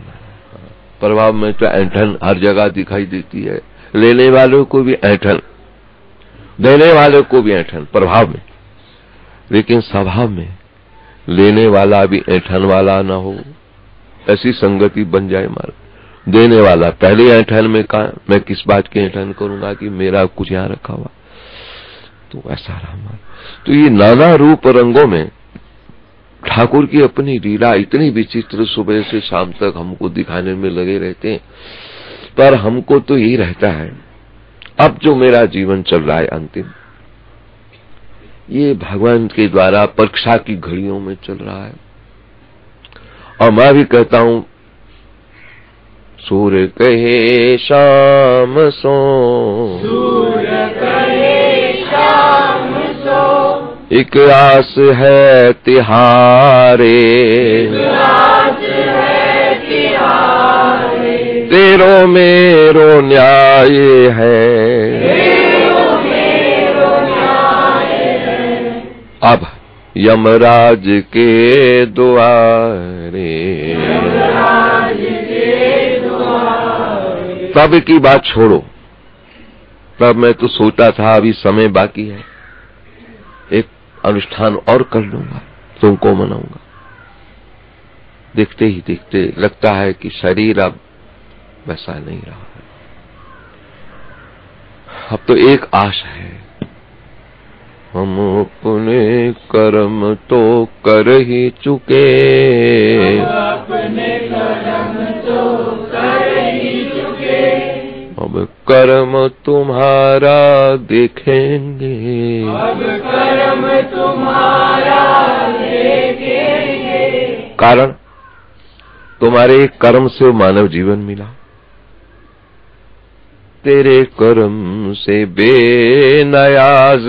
S1: प्रभाव में तो ऐंठन हर जगह दिखाई देती है, लेने वालों को भी ऐंठन, देने वालों को भी ऐंठन प्रभाव में। लेकिन स्वभाव में लेने वाला भी ऐंठन वाला ना हो, ऐसी संगति बन जाए मारा। देने वाला पहले ऐंठन में कहा मैं किस बात की ऐंठन करूंगा कि मेरा कुछ यहाँ रखा हुआ, तो ऐसा रहा हमारा। तो ये नाना रूप रंगों में ठाकुर की अपनी लीला इतनी विचित्र सुबह से शाम तक हमको दिखाने में लगे रहते हैं। पर हमको तो यही रहता है, अब जो मेरा जीवन चल रहा है अंतिम, ये भगवान के द्वारा परीक्षा की घड़ियों में चल रहा है। और मैं भी कहता हूं, सूर्य कहे शाम सो,
S2: सूर्य कहे शाम सो,
S1: एक आस है तिहारे,
S2: आस है तिहारे,
S1: तेरो मेरो न्याय है,
S2: तेरो मेरो न्याय है।
S1: अब यमराज के द्वारे,
S2: यमराज के द्वारे।
S1: तब की बात छोड़ो, तब मैं तो सोचा था अभी समय बाकी है, एक अनुष्ठान और कर लूंगा, तुमको मनाऊंगा। देखते ही देखते लगता है कि शरीर अब वैसा नहीं रहा है। अब तो एक आश है, हम अपने कर्म तो कर ही चुके,
S2: अपने कर्म तो कर ही चुके,
S1: अब कर्म तुम्हारा देखेंगे,
S2: अब कर्म तुम्हारा देखेंगे।
S1: कारण तुम्हारे कर्म से मानव जीवन मिला, तेरे कर्म से बेनयाज,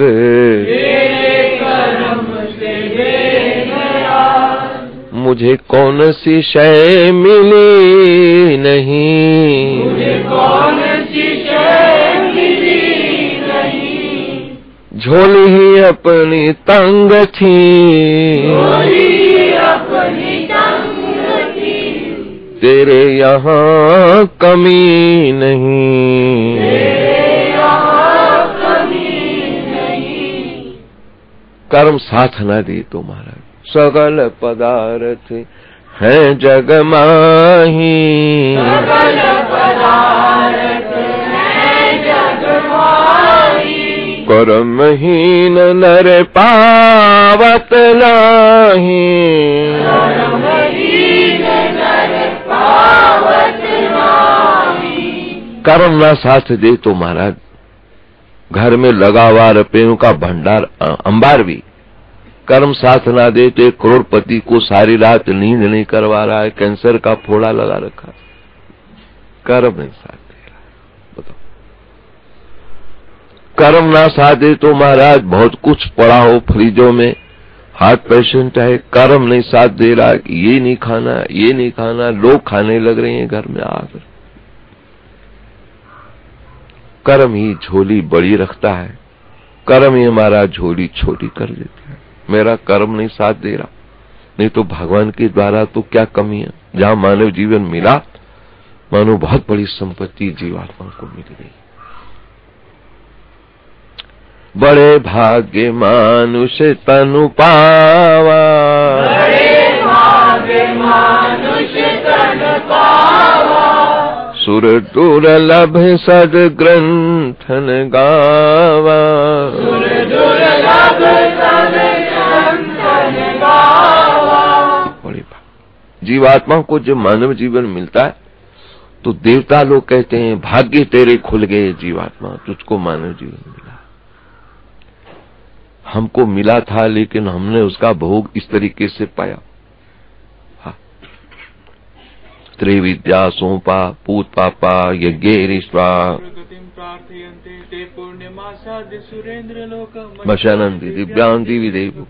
S2: तेरे कर्म से बेनयाज,
S1: मुझे कौन सी शय मिली नहीं,
S2: मुझे कौन सी शय मिली नहीं,
S1: झोली ही अपनी तंग थी,
S2: झोली अपनी तंग थी,
S1: तेरे यहाँ कमी नहीं, कर्म साथ न दे तो महाराज सकल पदार्थ है जग माही, कर्महीन नर पावत नाही, कर्म ना साथ दे तो महाराज घर में लगा हुआ रुपयों का भंडार अंबार भी कर्म साथ ना दे तो एक करोड़पति को सारी रात नींद नहीं करवा रहा है, कैंसर का फोड़ा लगा रखा, कर्म नहीं साथ दे रहा है। बताओ, कर्म ना साथ दे तो महाराज बहुत कुछ पड़ा हो फ्रिजों में, हार्ट पेशेंट है, कर्म नहीं साथ दे रहा कि ये नहीं खाना ये नहीं खाना, लोग खाने लग रहे हैं घर में आकर। कर्म ही झोली बड़ी रखता है, कर्म ही हमारा झोली छोटी कर देता है। मेरा कर्म नहीं साथ दे रहा, नहीं तो भगवान के द्वारा तो क्या कमी है। जहां मानव जीवन मिला, मानो बहुत बड़ी संपत्ति जीवात्मा को मिल गई। बड़े भाग्य मानुष तनु पावा,
S2: बड़े भाग्य मानुष तनु पावा,
S1: सुर दुर्लभ सद ग्रंथन गावा,
S2: सुर दुर्लभ सद ग्रंथन गावा।
S1: बड़ी बात, जीवात्मा को जब मानव जीवन मिलता है तो देवता लोग कहते हैं भाग्य तेरे खुल गए जीवात्मा, तुझको मानव जीवन मिला। हमको मिला था लेकिन हमने उसका भोग इस तरीके से पाया। त्रिविद्या सोपा पूत पापा यज्ञेरिष्वा मशानंदी दिव्यांति विदेव।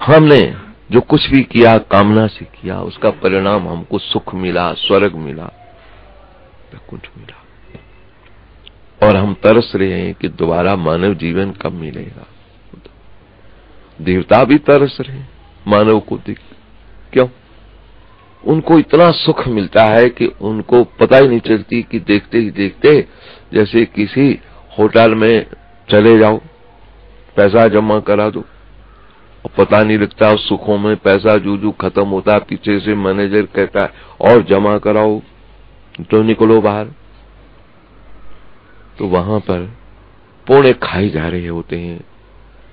S1: हमने जो कुछ भी किया कामना से किया, उसका परिणाम हमको सुख मिला, स्वर्ग मिला, वैकुंठ मिला, और हम तरस रहे हैं कि दोबारा मानव जीवन कब मिलेगा। देवता भी तरस रहे मानव को देख, क्यों? उनको इतना सुख मिलता है कि उनको पता ही नहीं चलती कि देखते ही देखते जैसे किसी होटल में चले जाओ, पैसा जमा करा दो और पता नहीं लगता उस सुखों में पैसा जू खत्म होता है, पीछे से मैनेजर कहता है और जमा कराओ तो निकलो बाहर। तो वहां पर पुण्य खाए जा रहे होते हैं,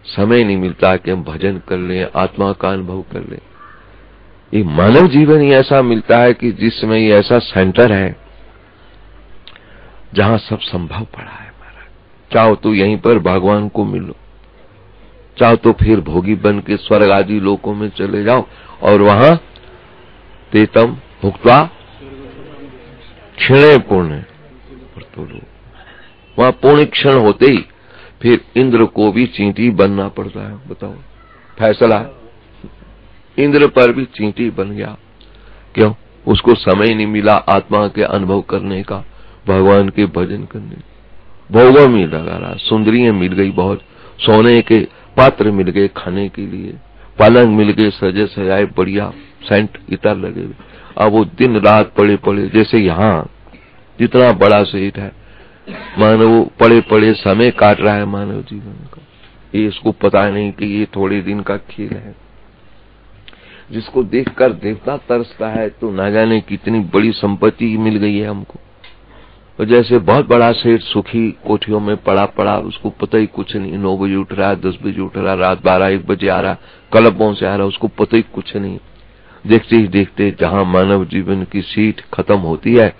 S1: समय नहीं मिलता कि हम भजन कर लें, आत्मा का अनुभव कर लें। ये मानव जीवन ही ऐसा मिलता है कि जिसमें ये ऐसा सेंटर है जहां सब संभव पड़ा है महाराज। चाहो तो यहीं पर भगवान को मिलो, चाहो तो फिर भोगी बन के स्वर्ग आदि लोकों में चले जाओ और वहां तेतम भुक्त्वा क्षणे पुण्य, वहां पुण्य क्षण होते ही फिर इंद्र को भी चींटी बनना पड़ता है। बताओ, फैसला इंद्र पर भी चींटी बन गया। क्यों? उसको समय नहीं मिला आत्मा के अनुभव करने का, भगवान के भजन करने। भोगों में लगा रहा, सुंदरियां मिल गई बहुत, सोने के पात्र मिल गए खाने के लिए, पलंग मिल गए सजे सजाए बढ़िया, सेंट इतर लगे हुए। अब वो दिन रात पड़े पड़े, जैसे यहाँ जितना बड़ा सेठ है मानव पड़े पड़े समय काट रहा है मानव जीवन का। ये इसको पता नहीं कि ये थोड़े दिन का खेल है। जिसको देखकर देवता तरसता है तो ना जाने कितनी बड़ी संपत्ति मिल गई है हमको। और जैसे बहुत बड़ा सेठ सुखी कोठियों में पड़ा, उसको पता ही कुछ नहीं, 9 बजे उठ रहा है, 10 बजे उठ रहा है, रात 12-1 बजे आ रहा, क्लबों से आ रहा, उसको पता ही कुछ नहीं। देखते ही देखते जहां मानव जीवन की सीट खत्म होती है,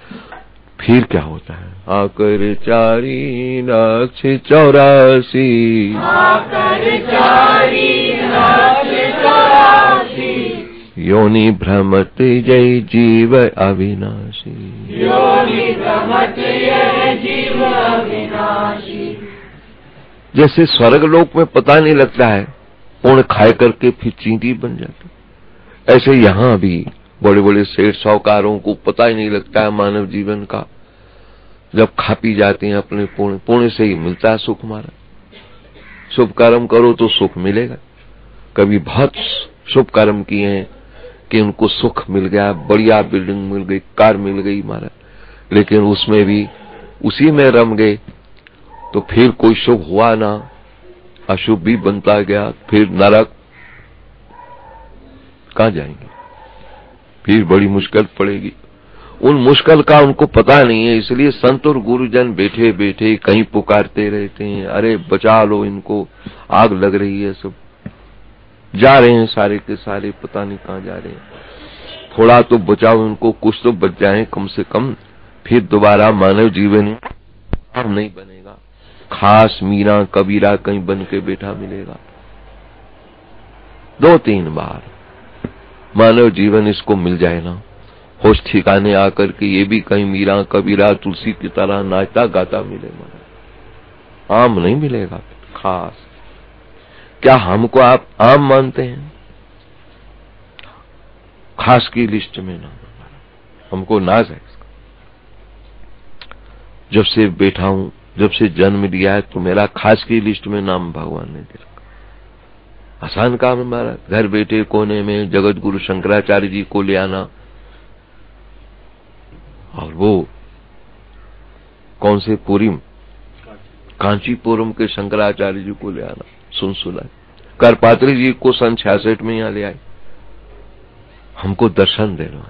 S1: फिर क्या होता है? आकर 4,84,84 योनि भ्रमत जय जीव अविनाशी,
S2: योनि भ्रमत जय जीव अविनाशी।
S1: जैसे स्वर्ग लोक में पता नहीं लगता है, पुण्य खाए करके फिर चींटी बन जाता, ऐसे यहाँ भी बड़े बड़े सेठ साहूकारों को पता ही नहीं लगता है मानव जीवन का। जब खा पी जाते हैं अपने पुण्य से ही मिलता है सुख हमारा। शुभ कर्म करो तो सुख मिलेगा। कभी बहुत शुभ कर्म किए हैं कि उनको सुख मिल गया, बढ़िया बिल्डिंग मिल गई, कार मिल गई महाराज, लेकिन उसमें भी उसी में रम गए तो फिर कोई शुभ हुआ ना, अशुभ भी बनता गया, फिर नरक। कहां जाएंगे? फिर बड़ी मुश्किल पड़ेगी। उन मुश्किल का उनको पता नहीं है, इसलिए संत और गुरुजन बैठे बैठे कहीं पुकारते रहते हैं, अरे बचा लो इनको, आग लग रही है। सब जा रहे हैं सारे के सारे, पता नहीं कहां जा रहे हैं। थोड़ा तो बचाओ इनको, कुछ तो बच जाए कम से कम, फिर दोबारा मानव जीवन नहीं बनेगा। खास मीरा कबीरा कहीं बन के बैठा मिलेगा। 2-3 बार मानव जीवन इसको मिल जाए ना, होश ठिकाने आकर के ये भी कहीं मीरा कबीरा तुलसी की तरह नाचता गाता मिले, मानो आम नहीं मिलेगा। खास क्या हमको आप आम मानते हैं? खास की लिस्ट में ना, हमको नाज है इसका। जब से बैठा हूं, जब से जन्म लिया है, तो मेरा खास की लिस्ट में नाम भगवान ने दे रखा। आसान काम है हमारा, घर बैठे कोने में जगत गुरु शंकराचार्य जी को ले आना, और वो कौन से पुरीम, कांचीपुरम के शंकराचार्य जी को ले आना, सुना। करपात्री जी को सन 66 में यहां ले आए, हमको दर्शन देना।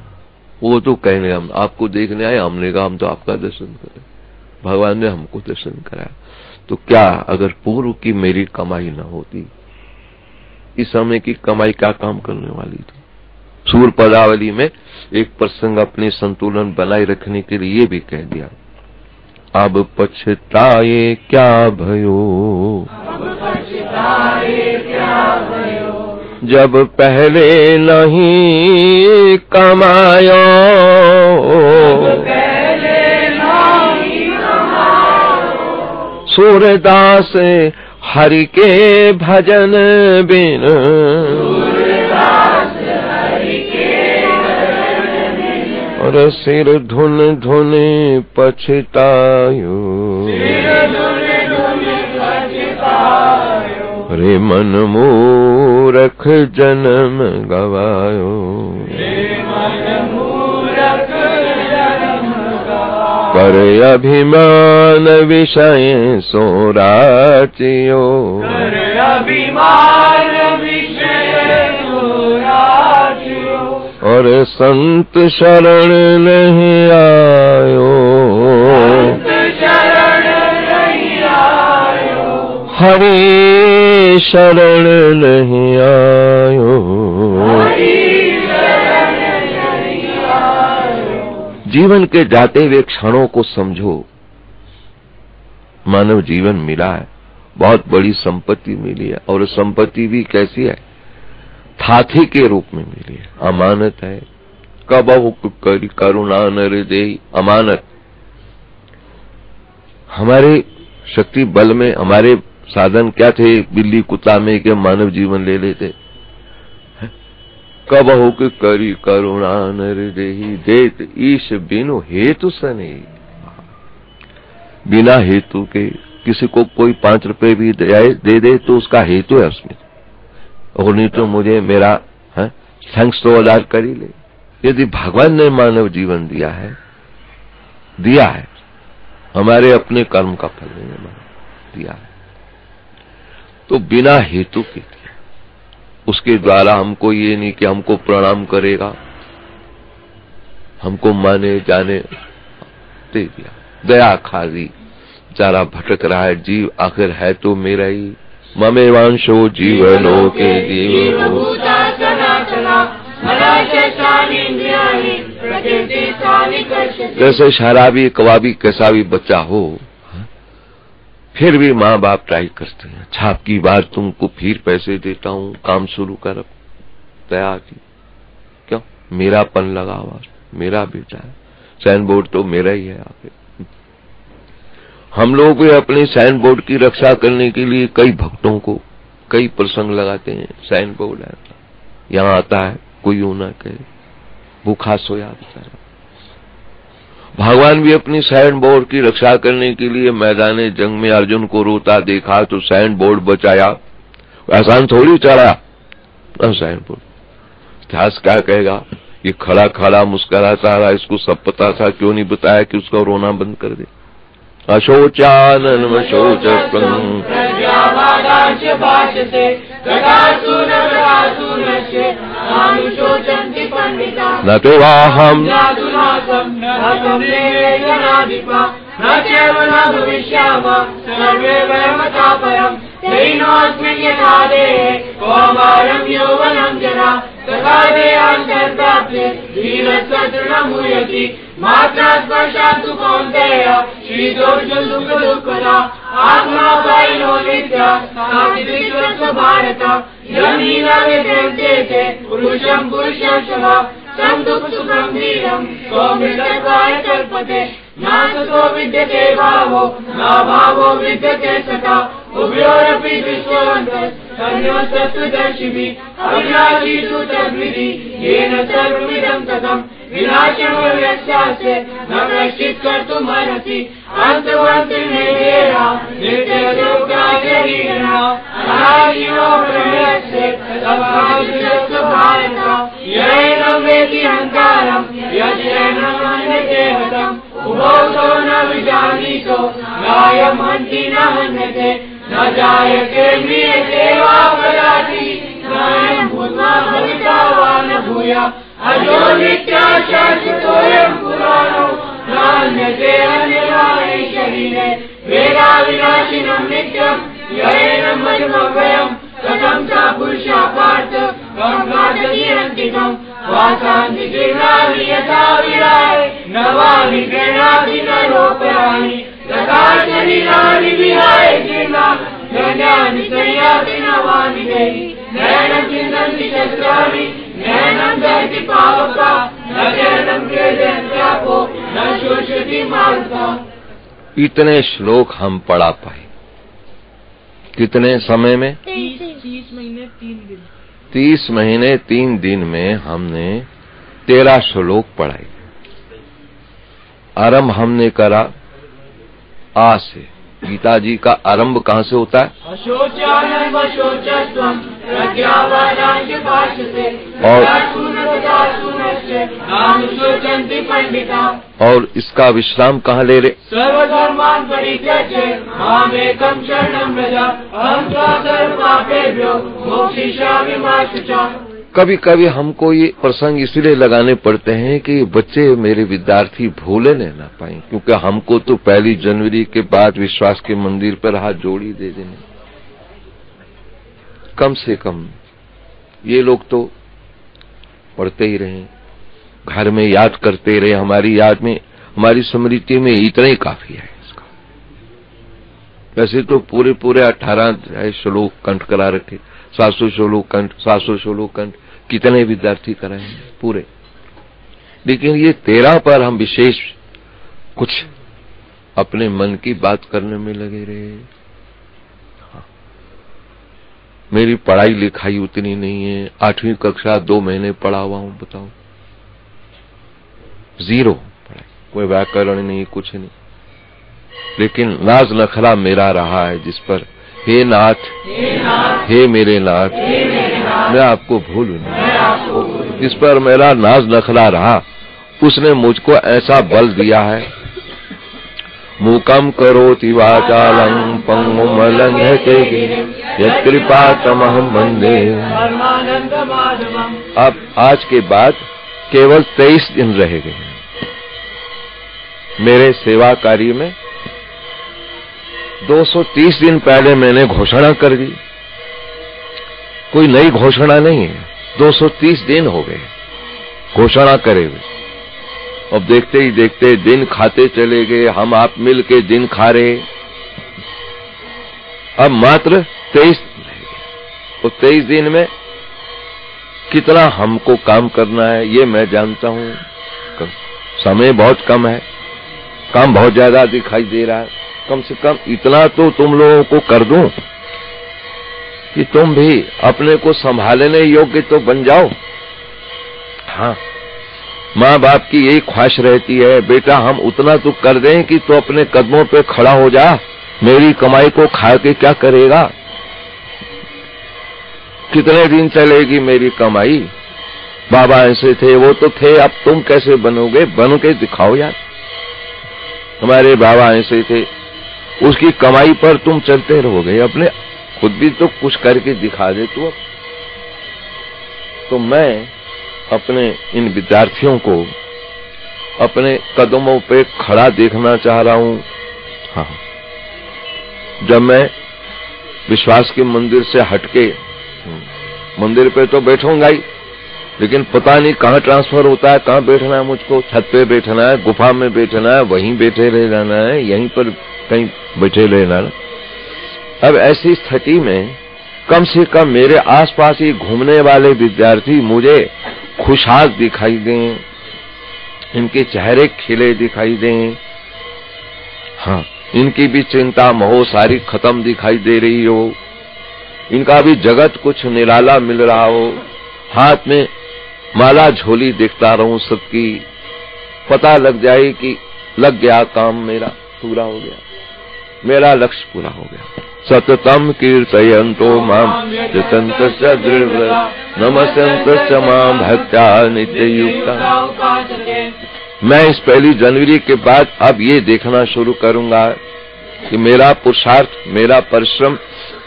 S1: वो तो कहने हम आपको देखने आए, हमने कहा हम तो आपका दर्शन करें। भगवान ने हमको दर्शन कराया। तो क्या अगर पूर्व की मेरी कमाई न होती, इस समय की कमाई क्या काम करने वाली थी? सूर पदावली में एक प्रसंग अपने संतुलन बनाए रखने के लिए ये भी कह दिया, अब पछताए क्या भयो, जब पहले नहीं कमायो, सूरदास हरि के भजन बिन, और सिर धुन धुन पछतायो, रे मन मूरख जन्म गवायो, कर अभिमान विषय सोराचियो, और संत शरण नहीं आयो, हरि शरण नहीं आयो। जीवन के जाते हुए क्षणों को समझो। मानव जीवन मिला है, बहुत बड़ी संपत्ति मिली है, और संपत्ति भी कैसी है? थाथी के रूप में मिली है, अमानत है। कबहु करी करुणा नर देई, अमानत। हमारे शक्ति बल में हमारे साधन क्या थे? बिल्ली कुत्ता में के मानव जीवन ले लेते। कबहु करी करुणा नर देही, देत ईश बिनु हेतु सने। बिना हेतु के किसी को कोई 5 रुपए भी दे दे तो उसका हेतु है उसमें, और नहीं तो मुझे मेरा थैंक्स तो अदा कर ही ले। यदि भगवान ने मानव जीवन दिया है, हमारे अपने कर्म का फल नहीं दिया है, तो बिना हेतु के दिया। उसके द्वारा हमको ये नहीं कि हमको प्रणाम करेगा, हमको माने जाने दे दिया। दया खाली जरा भटक रहा है जीव, आखिर है तो मेरा ही। ममेवांशो जीवनो के जीव, जैसे शराबी कबाबी कैसा भी बच्चा हो, फिर भी माँ बाप ट्राई करते हैं, अच्छा आपकी बार तुमको फिर पैसे देता हूँ, काम शुरू कर। दया की क्यों? मेरापन लगा हुआ, मेरा बेटा है, साइन बोर्ड तो मेरा ही है। आगे हम लोग भी अपने साइन बोर्ड की रक्षा करने के लिए कई भक्तों को कई प्रसंग लगाते हैं। साइन बोर्ड है, यहाँ आता है, कोई यूं ना कहे, भूखा सोया बेचारा। भगवान भी अपनी साइन बोर्ड की रक्षा करने के लिए मैदान जंग में अर्जुन को रोता देखा तो साइन बोर्ड बचाया। आसान थोड़ी चढ़ा साइन बोर्ड। इतिहास क्या कहेगा? ये खड़ा खड़ा मुस्कुराता रहा, इसको सब पता था, क्यों नहीं बताया कि उसका रोना बंद कर दे? अशोचानन शोचस्वं
S2: प्रज्ञावादांश्च भाषते तथासुनश्च अनुशोचन्ति पंडिता
S1: न तो वाहम
S2: न चैव न भविष्यामः सर्वे वयमतः परम् दैनोऽस्मिन् यथा देहे कौमारं यौवनं जरा तथा देहान्तर्प्राप्ते धीरस्तृणमुह्यति मात्रा स्पर्शात् कौन्तेय शीतोष्णसुखदुःखदा आत्मापायिनो नित्या सात्विकत्व भारत यन्नीलविद्यन्ते पुरुषं पुरुषं शवा संदुःख सुखं धीरं सौमृतत्वाय कल्पते नासतो विद्यते भावो न भावो विद्यते सता उभयोरपि दृष्टवन्तः तन्योस्तत्त्वदर्शिभिः अविनाशीषु तद्विधि येन सर्वमिदं ततं विनाशमव्यस्यास्य न कश्चित् कर्तुमर्हति अन्तवन्तिर्निर्वेदा नित्यलोकाशरीरिणः अनादिनो ब्रह्मस्य तद्भागस्य भारत येनं वेति हन्तारं यद्येनं मन्यते हतम् उभौ तौ न विजानीतो नायं हन्ति न हन्यते न जायते म्रियते वा कदापि नायं भूत्वा भविता वा न भूयात् अजो नित्या शाश्वतोऽयं पुराणो नान्यते अन्यथा शरीरे वेदा विनाशिनं नित्यं येनं मजमव्ययम् कथं सा पुरुषा पार्थ कर्मादि अन्तिकम् वासान्ति जीर्णानि यथा विराय नवानि गृह्णाति नरोपराणि तथा शरीराणि विहाय जीर्णा धन्यानि संयाति नवानि देहि नैनं चिन्तन्ति शस्त्राणि नैनं दहति पावका न ज्ञानं क्रियते न शोषति मारुता।
S1: इतने श्लोक हम पढ़ा पाए कितने समय में?
S2: 30 महीने 3 दिन।
S1: 30 महीने 3 दिन में हमने 13 श्लोक पढ़ाए। आरंभ हमने करा आ से। गीता जी का आरंभ कहाँ से होता है?
S2: अशोचानन शोचस्वं प्रज्ञावादांश्च भाषते अनुशोचन्ति पंडिता।
S1: और इसका विश्राम कहाँ ले रहे?
S2: सर्वधर्मान् परित्यज्य मामेकं शरणं व्रज अहं त्वा सर्वपापेभ्यो मोक्षयिष्यामि मा शुचा।
S1: कभी कभी हमको ये प्रसंग इसलिए लगाने पड़ते हैं कि बच्चे मेरे विद्यार्थी भूले न पाए, क्योंकि हमको तो 1 जनवरी के बाद विश्वास के मंदिर पर हाथ जोड़ी दे देने। कम से कम ये लोग तो पढ़ते ही रहे, घर में याद करते रहे। हमारी याद में, हमारी स्मृति में इतना ही काफी है इसका। वैसे तो पूरे 18 श्लोक कंठ करा रखे, 700 श्लोक कंठ, 700 श्लोक कंठ कितने विद्यार्थी कराए पूरे। लेकिन ये 13 पर हम विशेष कुछ अपने मन की बात करने में लगे रहे। हाँ। मेरी पढ़ाई लिखाई उतनी नहीं है, 8वीं कक्षा 2 महीने पढ़ा हुआ हूं, बताओ। 0 पढ़ाई, कोई व्याकरण नहीं, कुछ नहीं। लेकिन नाज नखरा मेरा रहा है जिस पर हे नाथ, हे मेरे नाथ, मैं आपको भूलूं नहीं। इस पर मेरा नाज नखरा रहा। उसने मुझको ऐसा बल दिया है। मूकम करोति वाचालं पंगुम लंघयते यत्कृपा तमहं वन्दे। अब आज के बाद केवल 23 दिन रह गए मेरे सेवा कार्य में। 230 दिन पहले मैंने घोषणा कर दी, कोई नई घोषणा नहीं है। 230 दिन हो गए घोषणा करे हुए। अब देखते ही देखते दिन खाते चले गए, हम आप मिल के दिन खा रहे। अब मात्र 23 दिन रह गए। और 23 दिन में कितना हमको काम करना है ये मैं जानता हूं। समय बहुत कम है, काम बहुत ज्यादा दिखाई दे रहा है। कम से कम इतना तो तुम लोगों को कर दूं कि तुम भी अपने को संभालने योग्य तो बन जाओ। हाँ, माँ बाप की यही ख्वाहिश रहती है, बेटा हम उतना तो कर दें कि तो अपने कदमों पे खड़ा हो जा। मेरी कमाई को खा के क्या करेगा? कितने दिन चलेगी मेरी कमाई? बाबा ऐसे थे, वो तो थे, अब तुम कैसे बनोगे? बन के दिखाओ यार। हमारे बाबा ऐसे थे, उसकी कमाई पर तुम चलते रहोगे, अपने खुद भी तो कुछ करके दिखा दे तू। अब तो मैं अपने इन विद्यार्थियों को अपने कदमों पे खड़ा देखना चाह रहा हूं। हाँ, जब मैं विश्वास के मंदिर से हटके मंदिर पे तो बैठूंगा ही, लेकिन पता नहीं कहाँ ट्रांसफर होता है, कहाँ बैठना है मुझको। छत पे बैठना है, गुफा में बैठना है, वहीं बैठे रह जाना है, यहीं पर कहीं बैठे रहना है। अब ऐसी स्थिति में कम से कम मेरे आसपास ही घूमने वाले विद्यार्थी मुझे खुशहाल दिखाई दें, इनके चेहरे खिले दिखाई दें। हाँ, इनकी भी चिंता मोह सारी खत्म दिखाई दे रही हो, इनका भी जगत कुछ निराला मिल रहा हो, हाथ में माला झोली देखता रहूं सबकी, पता लग जाए कि लग गया काम, मेरा पूरा हो गया, मेरा लक्ष्य पूरा हो गया। सततम कीर्तयन्तो मां यतन्तश्च दृढव्रता नमस्यन्तश्च मां भक्त्या नित्ययुक्ता। मैं इस 1 जनवरी के बाद अब ये देखना शुरू करूंगा कि मेरा पुरुषार्थ, मेरा परिश्रम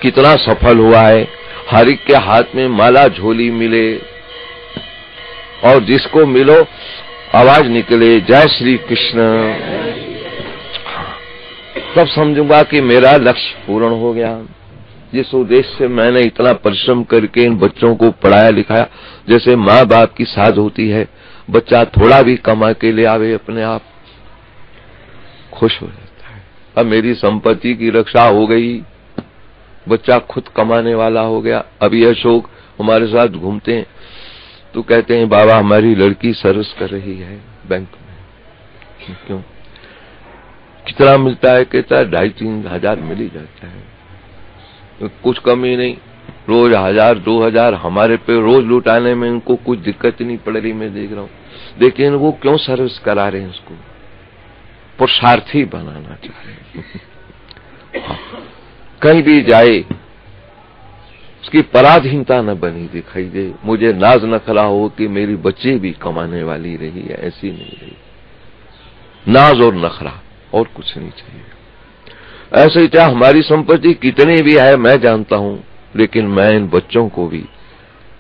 S1: कितना सफल हुआ है। हर एक के हाथ में माला झोली मिले और जिसको मिलो आवाज निकले जय श्री कृष्ण, तब समझूंगा कि मेरा लक्ष्य पूर्ण हो गया। जिस उद्देश्य से मैंने इतना परिश्रम करके इन बच्चों को पढ़ाया लिखाया, जैसे माँ बाप की साध होती है, बच्चा थोड़ा भी कमा के ले आवे अपने आप खुश हो जाता है। अब मेरी संपत्ति की रक्षा हो गई, बच्चा खुद कमाने वाला हो गया। अभी अशोक हमारे साथ घूमते हैं तो कहते हैं बाबा हमारी लड़की सर्विस कर रही है बैंक में। क्यों? कितना मिलता है? कहता है 2,500-3 हजार मिल ही जाता है, कुछ कमी नहीं। रोज 1,000-2,000 हमारे पे रोज लुटाने में इनको कुछ दिक्कत नहीं पड़ रही, मैं देख रहा हूँ। लेकिन वो क्यों सर्विस करा रहे हैं? उसको पुरुषार्थी बनाना चाह रहे हैं। कहीं भी जाए उसकी पराधीनता न बनी दिखाई दे, मुझे नाज नखरा हो कि मेरी बच्ची भी कमाने वाली रही है, ऐसी नहीं रही। नाज और नखरा और कुछ नहीं चाहिए। ऐसे ही चाहे हमारी संपत्ति कितनी भी है मैं जानता हूं, लेकिन मैं इन बच्चों को भी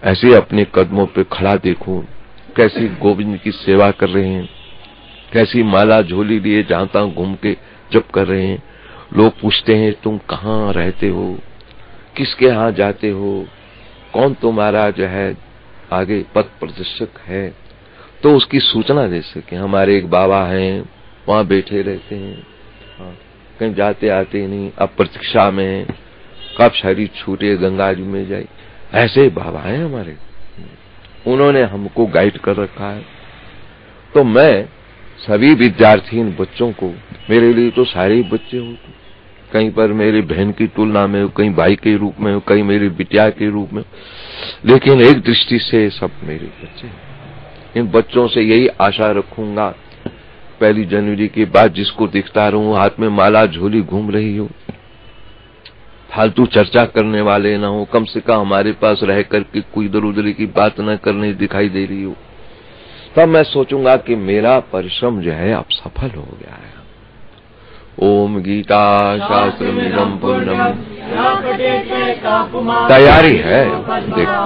S1: ऐसे अपने कदमों पे खड़ा देखूं, कैसी गोविंद की सेवा कर रहे हैं, कैसी माला झोली लिए जहां तहां घूम के जप कर रहे हैं। लोग पूछते हैं तुम कहाँ रहते हो, किसके यहाँ जाते हो, कौन तुम्हारा जो है आगे पथ प्रदर्शक है, तो उसकी सूचना दे सके। हमारे एक बाबा हैं, वहां बैठे रहते हैं, कहीं जाते आते नहीं, अब प्रतीक्षा में है, कब शरीर छूटे गंगा जी में जाए। ऐसे बाबा हैं हमारे, उन्होंने हमको गाइड कर रखा है। तो मैं सभी विद्यार्थी इन बच्चों को, मेरे लिए तो सारे बच्चे हो, कहीं पर मेरी बहन की तुलना में, कहीं भाई के रूप में, कहीं मेरी बिटिया के रूप में, लेकिन एक दृष्टि से सब मेरे बच्चे। इन बच्चों से यही आशा रखूंगा 1 जनवरी के बाद जिसको दिखता रहूं हाथ में माला झोली घूम रही हो, फालतू चर्चा करने वाले ना हो, कम से कम हमारे पास रह करके कोई इधर उधर की बात न करने दिखाई दे रही हो, तब मैं सोचूंगा कि मेरा परिश्रम जो है अब सफल हो गया है। ओम गीता शास्त्र मिदं पूर्णम, तैयारी है देखो।